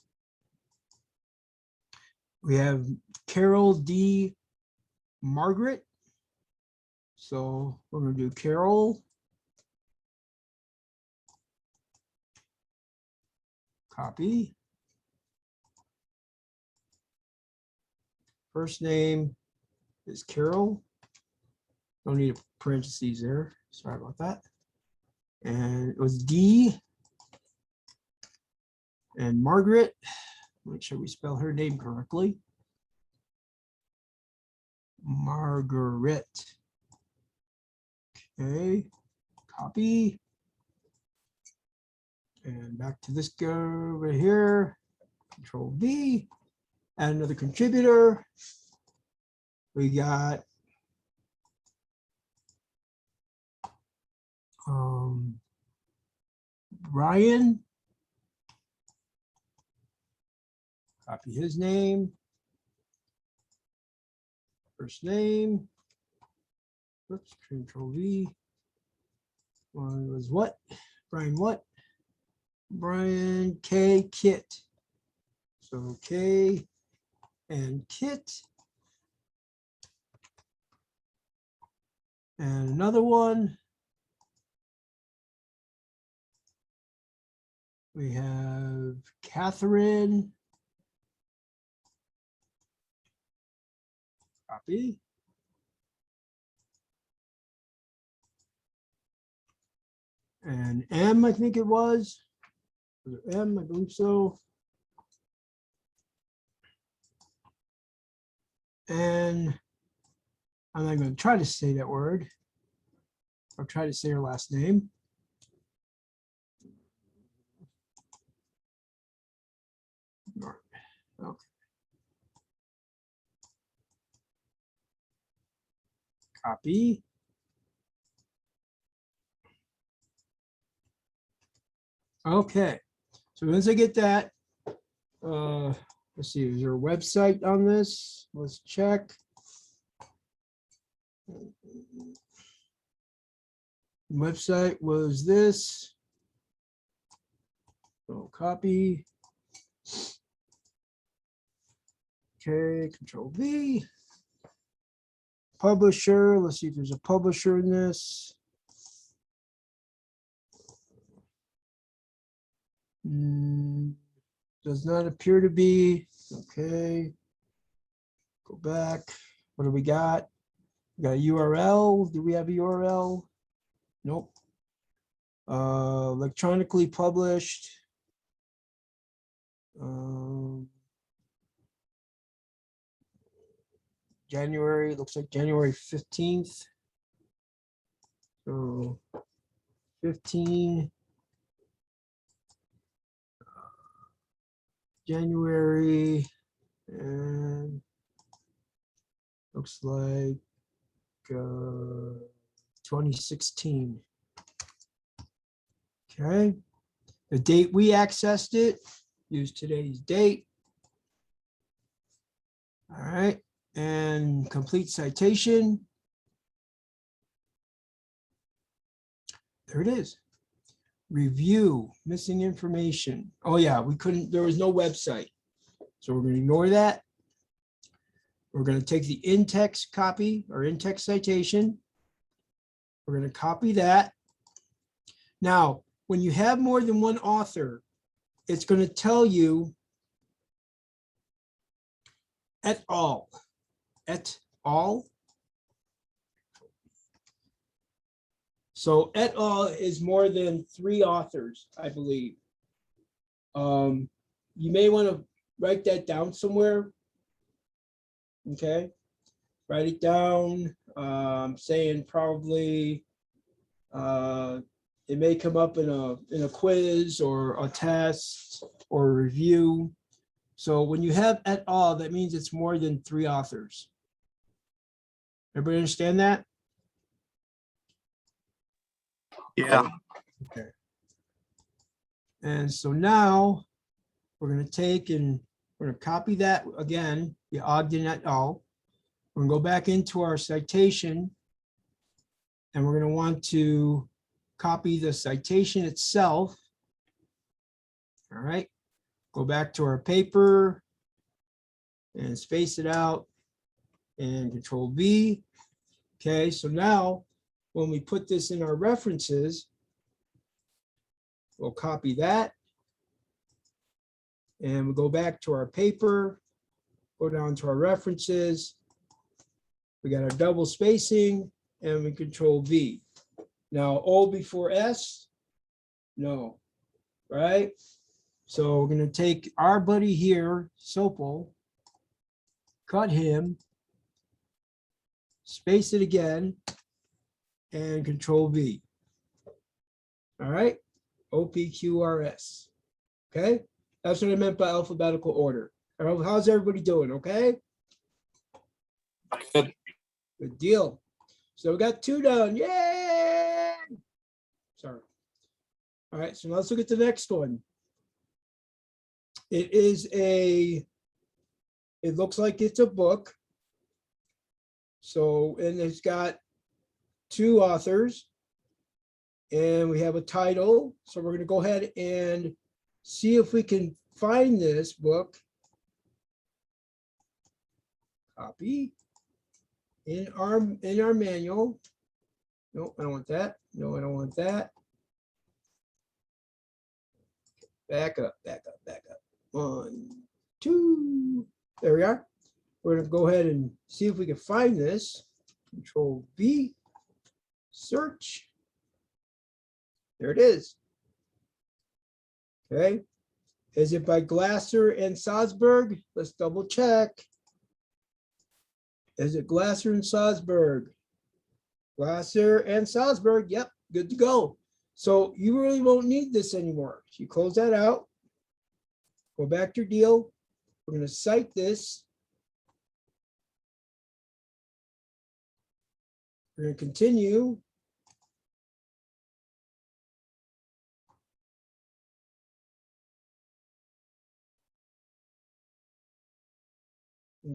We have Carol D. Margaret. So we're going to do Carol. Copy. First name is Carol. Don't need a parentheses there. Sorry about that. And it was D. And Margaret. Make sure we spell her name correctly. Margaret. Okay. Copy. And back to this guy over here. Control V. Add another contributor. We got Brian. Copy his name. First name. Oops, Control V. One was what? Brian what? Brian K. Kit. So K and Kit. And another one. We have Catherine. Copy. And M, I think it was. Was it M? I believe so. And I'm not going to try to say that word. I'll try to say her last name. Okay. Copy. Okay. So once I get that, let's see, is there a website on this? Let's check. Website was this. So copy. Okay, Control V. Publisher, let's see if there's a publisher in this. Does not appear to be. Okay. Go back. What do we got? We got a URL. Do we have a URL? Nope. Electronically published. January, looks like January 15th. So 15 January, and looks like 2016. Okay, the date we accessed it, use today's date. All right, and complete citation. There it is. Review, missing information. Oh yeah, we couldn't, there was no website. So we're going to ignore that. We're going to take the in-text copy or in-text citation. We're going to copy that. Now, when you have more than one author, it's going to tell you et al. Et al. So et al. Is more than 3 authors, I believe. You may want to write that down somewhere. Okay, write it down. Saying probably it may come up in a quiz or a test or a review. So when you have et al, that means it's more than 3 authors. Everybody understand that? Yeah. Okay. And so now we're going to take and we're going to copy that again, the Ogden et al. We're going to go back into our citation and we're going to want to copy the citation itself. All right. Go back to our paper and space it out and Control V. Okay, so now when we put this in our references, we'll copy that. And we'll go back to our paper, go down to our references. We got our double spacing and we Control V. Now O before S, no, right? So we're going to take our buddy here, Sopel, cut him, space it again, and Control V. All right, OPQRS. Okay, that's what I meant by alphabetical order. All right, how's everybody doing? Okay, Good. good deal. So we got 2 done. Yay! Sorry. All right, so let's look at the next one. It looks like it's a book. So, and it's got 2 authors and we have a title. So we're going to go ahead and see if we can find this book. Copy in our manual. No, I don't want that. No, I don't want that. Back up, back up, back up. 1, 2. There we are. We're going to go ahead and see if we can find this. Control V, search. There it is. Okay. Is it by Glasser and Salzberg? Let's double check. Is it Glasser and Salzberg? Glasser and Salzberg. Yep, good to go. So you really won't need this anymore. So you close that out. Go back to your deal. We're going to cite this. We're going to continue.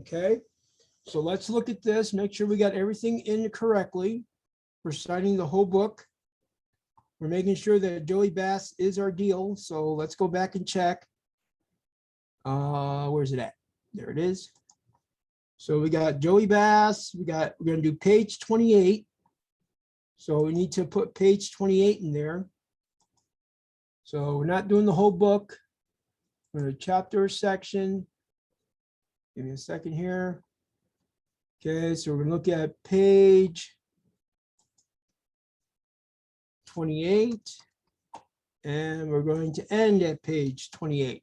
Okay, so let's look at this, make sure we got everything in correctly. We're citing the whole book. We're making sure that Joey Bass is our deal. So let's go back and check. Where's it at? There it is. So we got Joey Bass. We're going to do page 28. So we need to put page 28 in there. So we're not doing the whole book. We're in a chapter section. Give me a second here. Okay, so we're going to look at page 28. And we're going to end at page 28.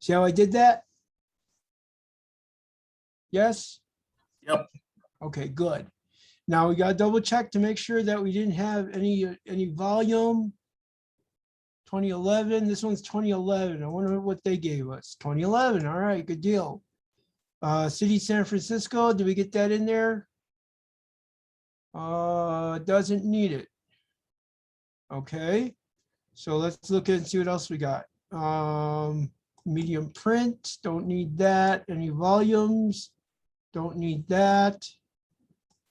See how I did that? Yes? Yep. Okay, good. Now we got to double check to make sure that we didn't have any volume. 2011, this one's 2011. I wonder what they gave us. 2011, all right, good deal. City San Francisco, did we get that in there? Doesn't need it. Okay, so let's look and see what else we got. Medium print, don't need that. Any volumes, don't need that.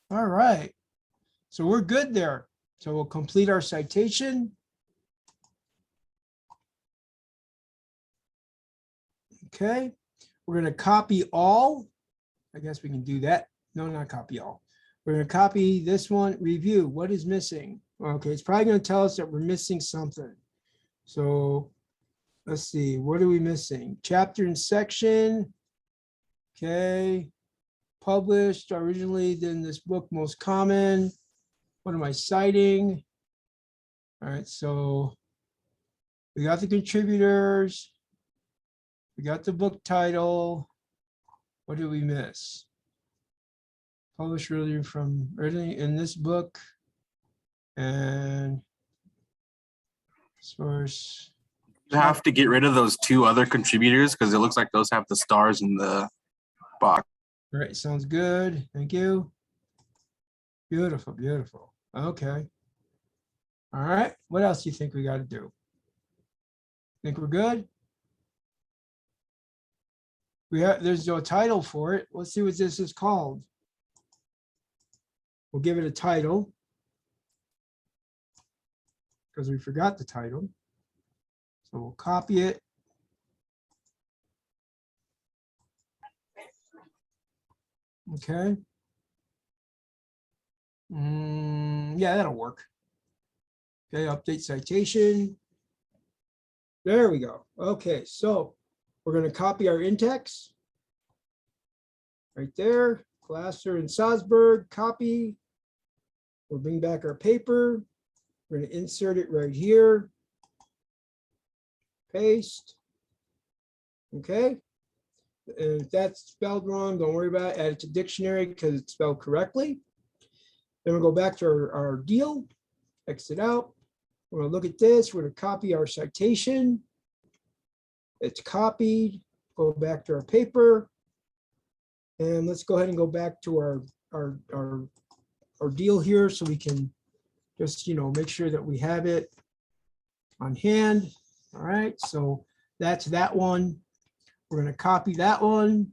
All right, so we're good there. So we'll complete our citation. Okay, we're going to copy all. I guess we can do that. No, not copy all. We're going to copy this one, review. What is missing? Okay, it's probably going to tell us that we're missing something. So let's see, what are we missing? Chapter and section. Okay, published originally, then this book most common. What am I citing? All right, so we got the contributors. We got the book title. What did we miss? published earlier from early in this book. And source. You have to get rid of those two other contributors because it looks like those have the stars in the box. All right, sounds good. Thank you. Beautiful, beautiful. Okay. All right, what else do you think we got to do? Think we're good? There's no title for it. Let's see what this is called. We'll give it a title because we forgot the title. So we'll copy it. Okay. Yeah, that'll work. Okay, update citation. There we go. Okay, so we're going to copy our in-text right there. Glasser and Salzburg, copy. We'll bring back our paper. We're going to insert it right here. Paste. Okay. And if that's spelled wrong, don't worry about it. Add it to dictionary because it's spelled correctly. Then we'll go back to our deal. Exit out. We're going to look at this. We're going to copy our citation. It's copied. Go back to our paper. And let's go ahead and go back to our deal here so we can just, make sure that we have it on hand. All right, so that's that one. We're going to copy that one.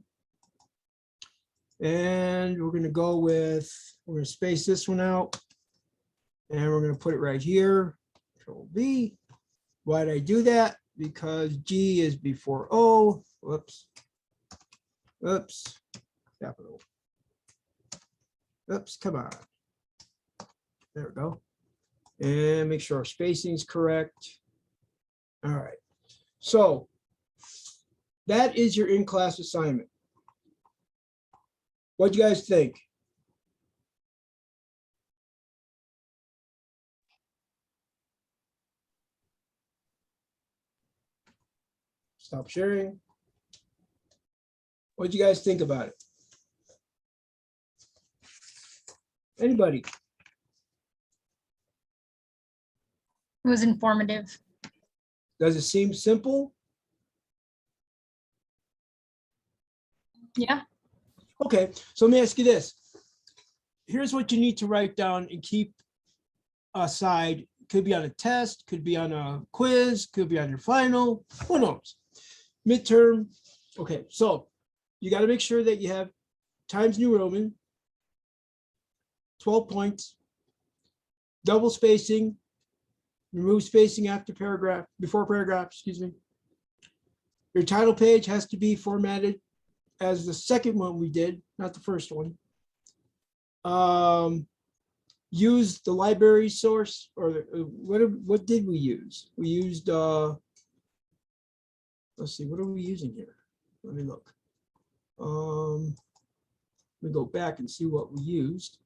And we're going to go with, we're going to space this one out. And we're going to put it right here. Control V. Why did I do that? Because G is before O. Whoops. Oops. Capital. Oops, come on. There we go. And make sure our spacing is correct. All right. So that is your in-class assignment. What do you guys think? Stop sharing. What do you guys think about it? Anybody? It was informative. Does it seem simple? Yeah. Okay, so let me ask you this. Here's what you need to write down and keep aside. Could be on a test, could be on a quiz, could be on your final, who knows? Midterm. Okay, so you got to make sure that you have Times New Roman, 12 points, double spacing, remove spacing after paragraph, before paragraph, excuse me. Your title page has to be formatted as the second one we did, not the first one. Use the library source, or what did we use? We used, let's see, what are we using here? Let me look. Let me go back and see what we used.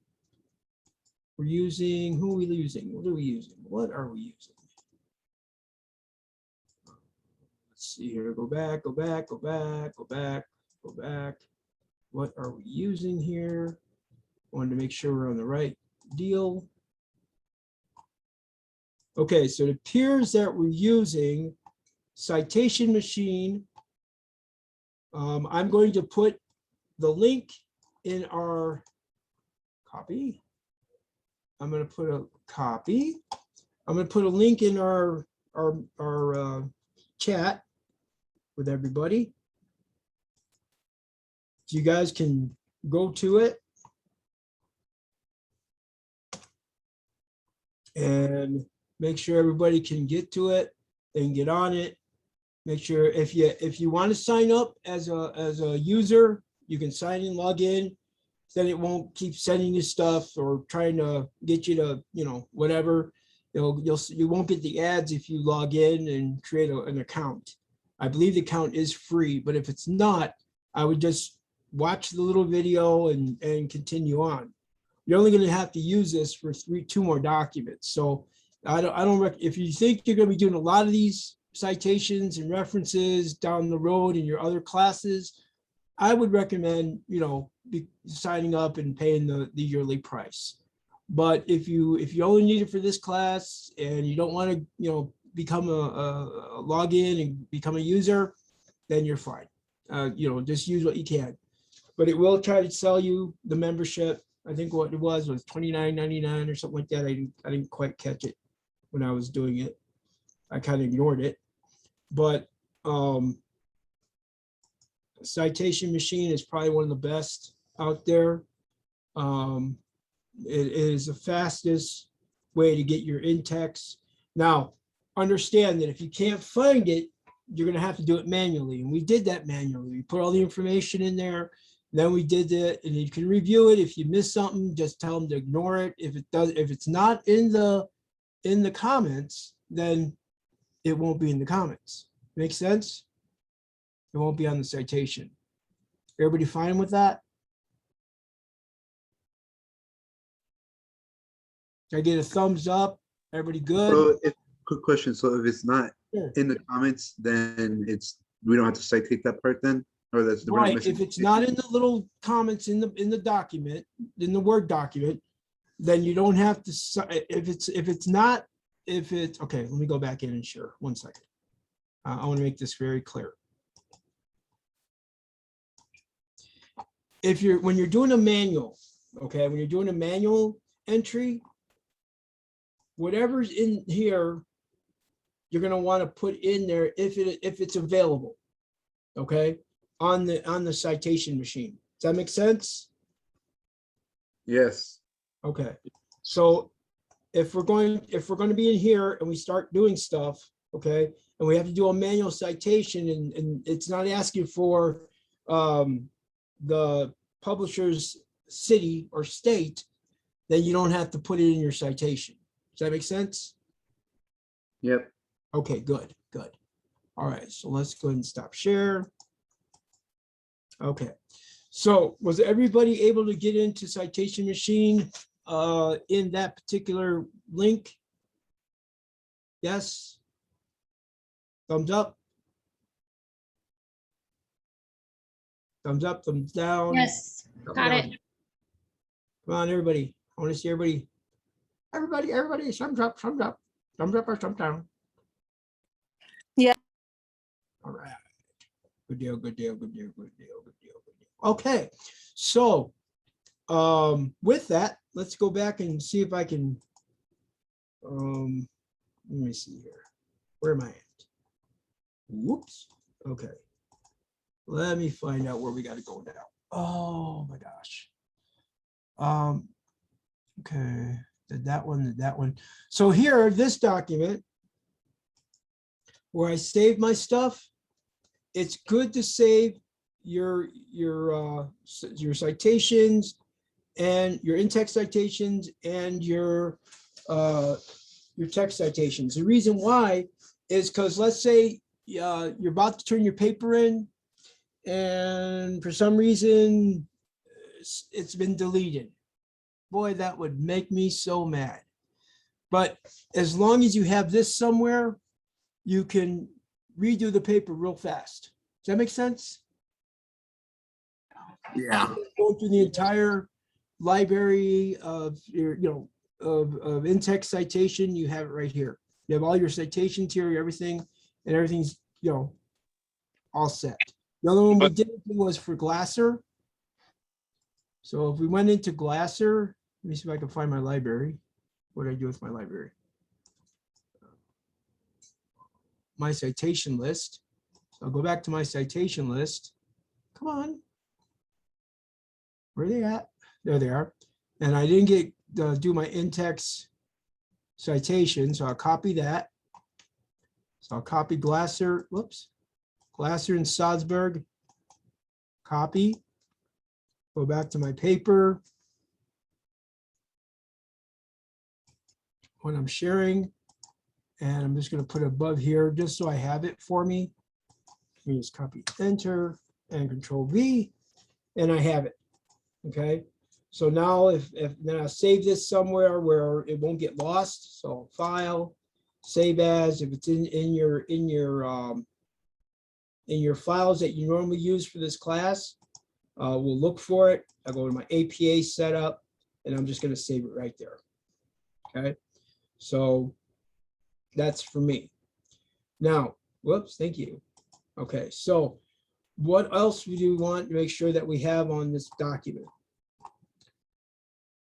We're using, who are we using? What are we using? What are we using? Let's see here, go back, go back, go back, go back, go back. What are we using here? Wanted to make sure we're on the right deal. Okay, so it appears that we're using Citation Machine. I'm going to put the link in our copy. I'm going to put a copy. I'm going to put a link in our chat with everybody. So you guys can go to it and make sure everybody can get to it and get on it. Make sure if you want to sign up as a user, you can sign in, log in. Then it won't keep sending you stuff or trying to get you to, whatever. You won't get the ads if you log in and create an account. I believe the account is free, but if it's not, I would just watch the little video and continue on. You're only going to have to use this for two more documents. So if you think you're going to be doing a lot of these citations and references down the road in your other classes, I would recommend, signing up and paying the yearly price. But if you only need it for this class and you don't want to, become a login and become a user, then you're fine. Just use what you can. But it will try to sell you the membership. I think what it was $29.99 or something like that. I didn't quite catch it when I was doing it. I kind of ignored it. But citation machine is probably one of the best out there. It is the fastest way to get your in-text. Now, understand that if you can't find it, you're going to have to do it manually. And we did that manually. We put all the information in there. Then we did it, and you can review it. If you miss something, just tell them to ignore it. If it's not in the comments, then it won't be in the comments. Make sense? It won't be on the citation. Everybody fine with that? Can I get a thumbs up? Everybody good? So, quick question. So if it's not Sure. in the comments, then we don't have to citate that part then? Or that's the Right, if it's not in the little comments in the document, in the Word document, then you don't have to, okay, let me go back in and share, 1 second. I want to make this very clear. When you're doing a manual, okay, when you're doing a manual entry, whatever's in here, you're going to want to put in there if it's available, okay, on the citation machine. Does that make sense? Yes. Okay, so if we're going to be in here and we start doing stuff, okay, and we have to do a manual citation and it's not asking for the publisher's city or state, then you don't have to put it in your citation. Does that make sense? Yep. Okay, good. All right, so let's go ahead and stop share. Okay, so was everybody able to get into citation machine in that particular link? Yes? Thumbs up? Thumbs up, thumbs down? Yes, got it. Come on, everybody. I want to see everybody. Everybody, thumbs up or thumbs down. Yeah. All right. Good deal. Okay, so with that, let's go back and see if I can, let me see here. Where am I at? Whoops. Okay. Let me find out where we got to go now. Oh my gosh. Okay, did that one. So here, this document where I save my stuff, it's good to save your citations and your in-text citations and your text citations. The reason why is because let's say you're about to turn your paper in and for some reason it's been deleted. Boy, that would make me so mad. But as long as you have this somewhere, you can redo the paper real fast. Does that make sense? Yeah. Go through the entire library of your, of in-text citation, you have it right here. You have all your citations here, everything, and everything's, all set. The other one we did was for Glasser. So if we went into Glasser, let me see if I can find my library. What did I do with my library? My citation list. So I'll go back to my citation list. Come on. Where are they at? There they are. And I didn't get do my in-text citation, so I'll copy that. So I'll copy Glasser, whoops, Glasser and Salzburg, copy, go back to my paper. When I'm sharing, and I'm just going to put it above here just so I have it for me. Let me just copy, enter, and Control V, and I have it. Okay, so now if then I'll save this somewhere where it won't get lost. So file, save as, if it's in your files that you normally use for this class, We'll look for it. I'll go to my APA setup and I'm just going to save it right there. Okay. So that's for me. Now, whoops, thank you. Okay. So what else do we want to make sure that we have on this document?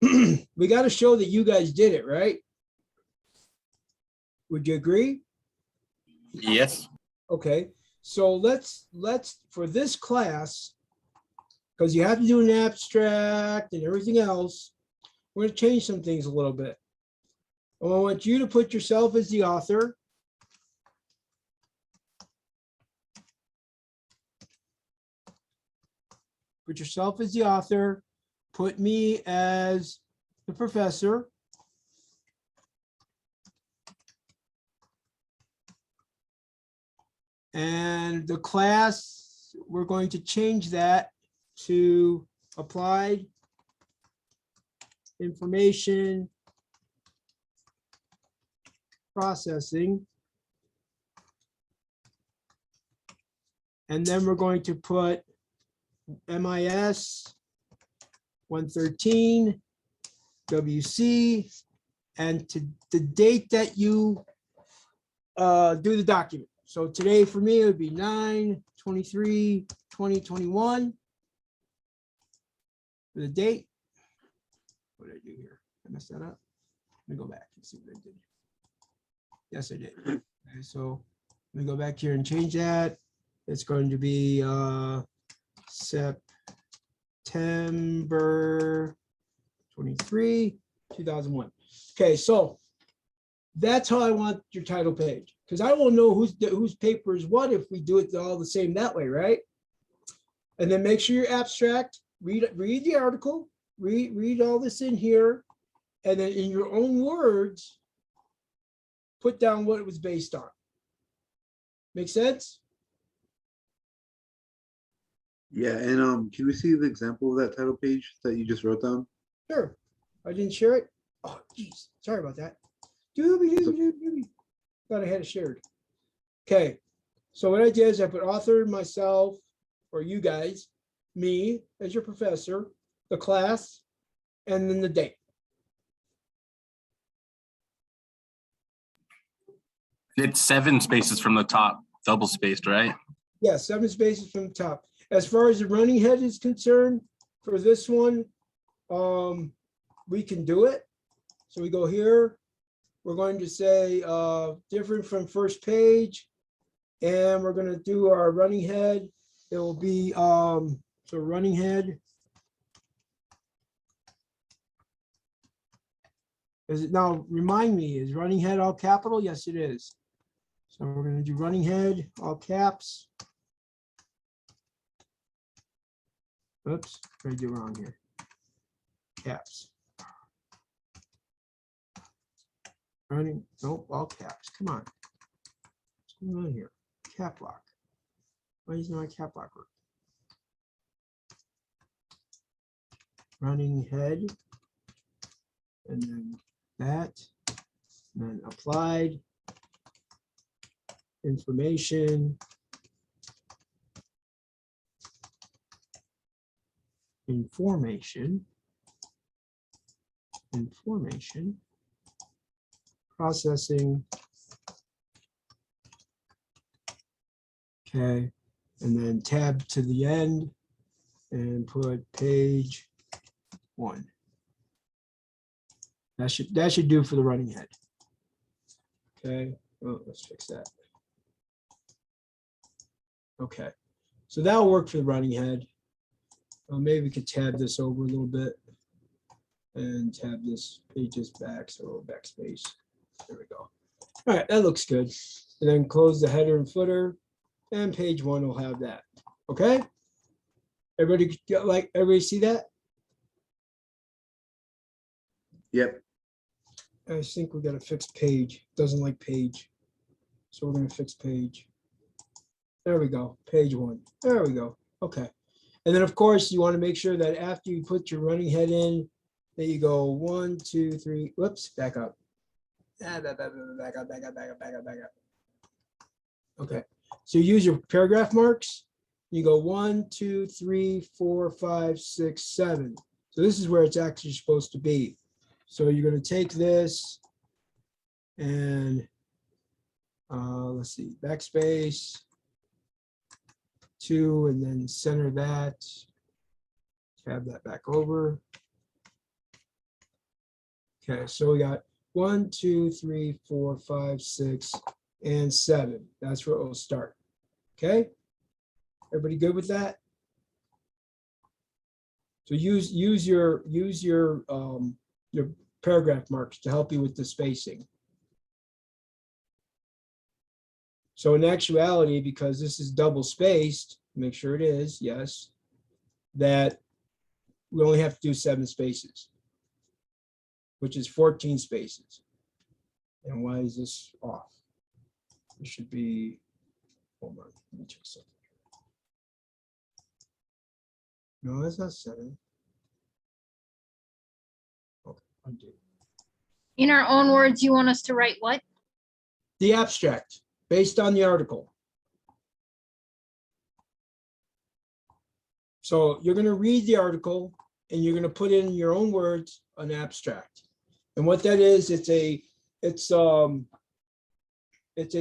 We got to show that you guys did it, right? Would you agree? Yes. Okay, so let's for this class, because you have to do an abstract and everything else, we're going to change some things a little bit. I want you to put yourself as the author. Put yourself as the author. Put me as the professor. And the class, we're going to change that to applied information processing. And then we're going to put MIS 113 WC and to the date that you do the document. So today for me, it would be 9/23/2021. For the date. What did I do here? I messed that up. Let me go back and see what I did. Yes, I did. Okay, so let me go back here and change that. It's going to be September 23, 2001. Okay, so that's how I want your title page, because I won't know whose paper is what if we do it all the same that way, right? And then make sure your abstract, read the article, read all this in here, and then in your own words, put down what it was based on. Make sense? Yeah, and can we see the example of that title page that you just wrote down? Sure. I didn't share it. Oh, geez. Sorry about that. Doobie. Thought I had it shared. Okay. So what I did is I put author, myself, or you guys, me as your professor, the class, and then the date. It's 7 spaces from the top, double spaced, right? Yeah, 7 spaces from the top. As far as the running head is concerned, for this one, we can do it. So we go here. We're going to say different from first page, and we're going to do our running head. It will be so running head. Is it now? Remind me, is running head all capital? Yes, it is. So we're going to do running head all caps. Oops, what did I do wrong here? Caps. Running, nope, all caps. Come on. What's going on here? Cap lock. Why is my cap lock work? Running head. And then that. And then applied information. Information processing. Okay, and then tab to the end and put page 1. That should do for the running head. Okay, oh, let's fix that. Okay, so that'll work for the running head. Maybe we could tab this over a little bit and tab this pages back, so backspace. There we go. All right, that looks good. And then close the header and footer, and page 1 will have that. Okay. Everybody see that? Yep. I think we got a fixed page. Doesn't like page, so we're gonna fix page. There we go. Page 1. There we go. Okay. And then, of course, you want to make sure that after you put your running head in, that you go 1, 2, 3. Whoops, back up. Back up. Okay. So use your paragraph marks You go 1, 2, 3, 4, 5, 6, 7. So this is where it's actually supposed to be. So you're going to take this and let's see, backspace 2, and then center that. Tab that back over. Okay, so we got 1, 2, 3, 4, 5, 6, and 7. That's where it will start. Okay, everybody good with that? So use your paragraph marks to help you with the spacing. So in actuality, because this is double spaced, make sure it is, yes, that we only have to do 7 spaces, which is 14 spaces. And why is this off? It should be, hold on, let me check something. No, that's not 7. Okay, undo. In our own words, you want us to write what? The abstract, based on the article. So you're going to read the article and you're going to put in your own words an abstract. And what that is, it's a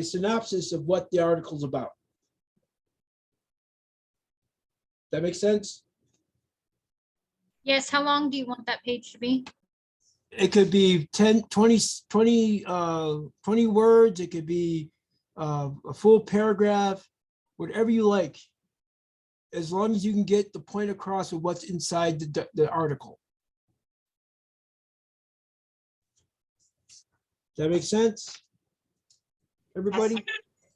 synopsis of what the article's about. That makes sense? Yes, how long do you want that page to be? It could be 10, 20 words. It could be a full paragraph, whatever you like, as long as you can get the point across of what's inside the article. Does that make sense? Everybody?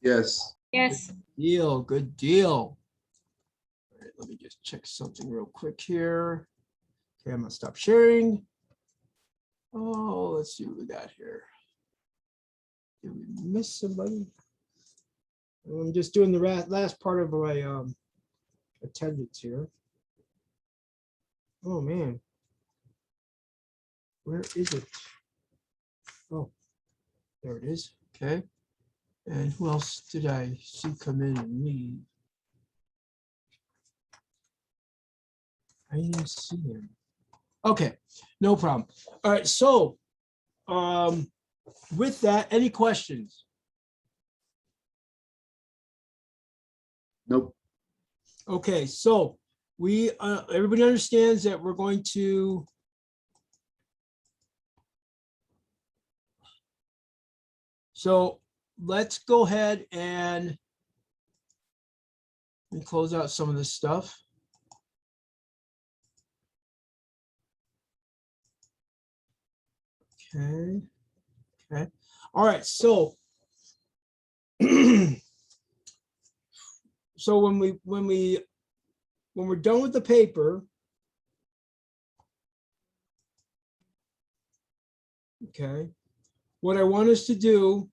Yes. Yes. Deal, good deal. All right, let me just check something real quick here. Okay, I'm gonna stop sharing. Oh, let's see what we got here. Did we miss somebody? I'm just doing the last part of my attendance here. Oh man, where is it? Oh, there it is. Okay, and who else did I see come in and leave? I didn't see him. Okay, no problem. All right, so with that, any questions? Nope. Okay, so we everybody understands that we're going to let's go ahead and let me close out some of this stuff. Okay. Okay. All right. So, so when we're done with the paper, okay, what I want us to do,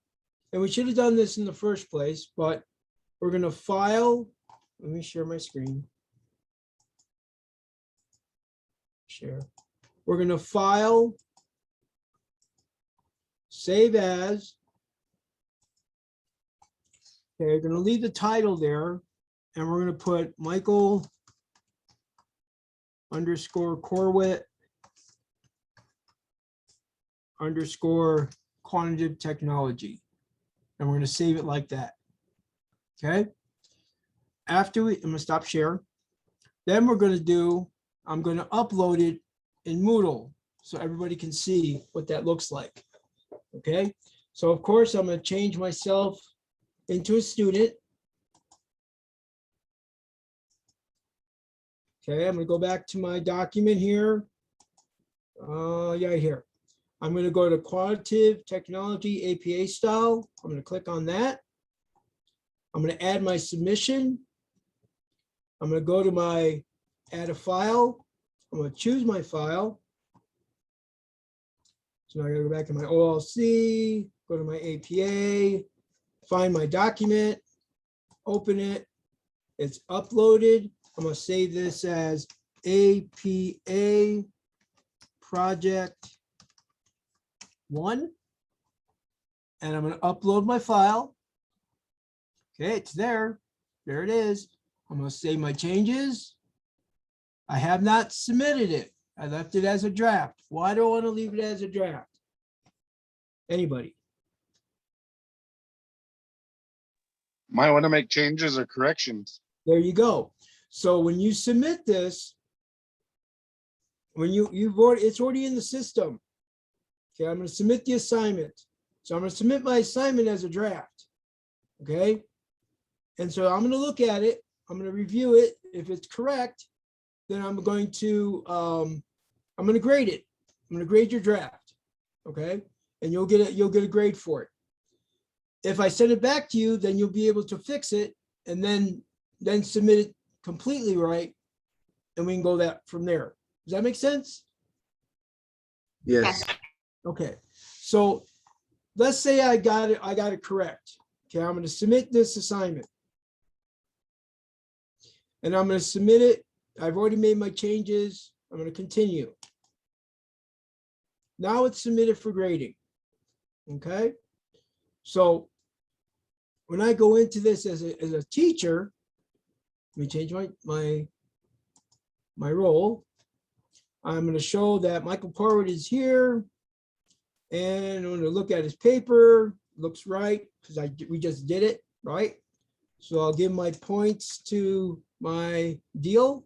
and we should have done this in the first place, but we're going to file. Let me share my screen. Share. We're going to file, save as. Okay, we're going to leave the title there, and we're going to put Michael _Corwit _ quantitative technology. And we're going to save it like that. Okay. After I'm going to stop share. Then we're going to do, I'm going to upload it in Moodle so everybody can see what that looks like. Okay. So of course, I'm going to change myself into a student. Okay, I'm going to go back to my document here. Yeah, here. I'm going to go to quantitative technology APA style. I'm going to click on that. I'm going to add my submission. I'm going to go to my add a file. I'm going to choose my file. So now I got to go back to my OLC, go to my APA, find my document, open it. It's uploaded. I'm going to save this as APA project 1. And I'm going to upload my file. Okay, it's there. There it is. I'm gonna save my changes. I have not submitted it. I left it as a draft. Why do I want to leave it as a draft? Anybody? Might want to make changes or corrections. There you go. So when you submit this, when it's already in the system. Okay, I'm going to submit the assignment. So I'm going to submit my assignment as a draft. Okay. And so I'm going to look at it. I'm going to review it. If it's correct, then I'm going to grade it. I'm going to grade your draft. Okay. And you'll get a grade for it. If I send it back to you, then you'll be able to fix it and then submit it completely right. And we can go that from there. Does that make sense? Yes. Okay, so let's say I got it correct. Okay, I'm going to submit this assignment. And I'm going to submit it. I've already made my changes. I'm going to continue. Now it's submitted for grading. Okay, so when I go into this as a teacher, let me change my role. I'm going to show that Michael Corwood is here. And I'm going to look at his paper. Looks right, because we just did it, right? So I'll give my points to my deal.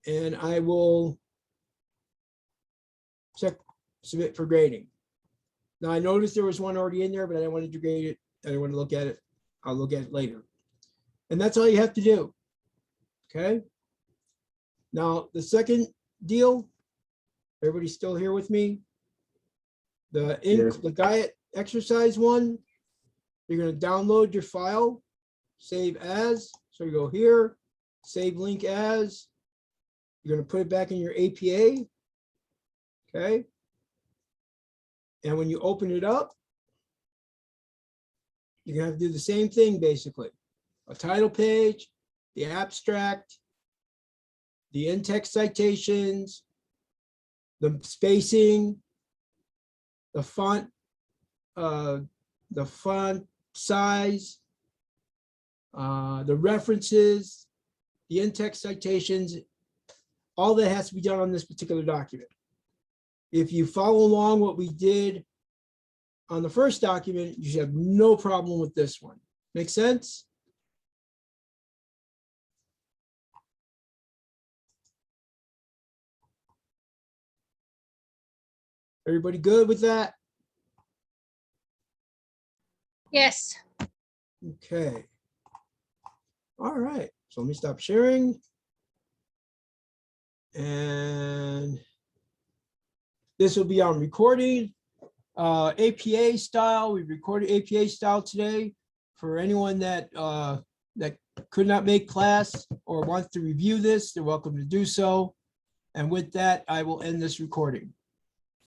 And I will submit for grading. Now I noticed there was one already in there, but I didn't want to grade it. I didn't want to look at it. I'll look at it later. And that's all you have to do. Okay. Now the second deal, everybody still here with me? Yes. The diet exercise one, you're going to download your file, save as. So you go here, save link as. You're going to put it back in your APA. Okay. And when you open it up, you're going to have to do the same thing, basically. A title page, the abstract, the in-text citations, the spacing, the font size, the references, the in-text citations, all that has to be done on this particular document. If you follow along what we did on the first document, you should have no problem with this one. Make sense? Everybody good with that? Yes. Okay. All right. So let me stop sharing. And this will be on recording. APA style. We recorded APA style today. For anyone that could not make class or wants to review this, they're welcome to do so. And with that, I will end this recording.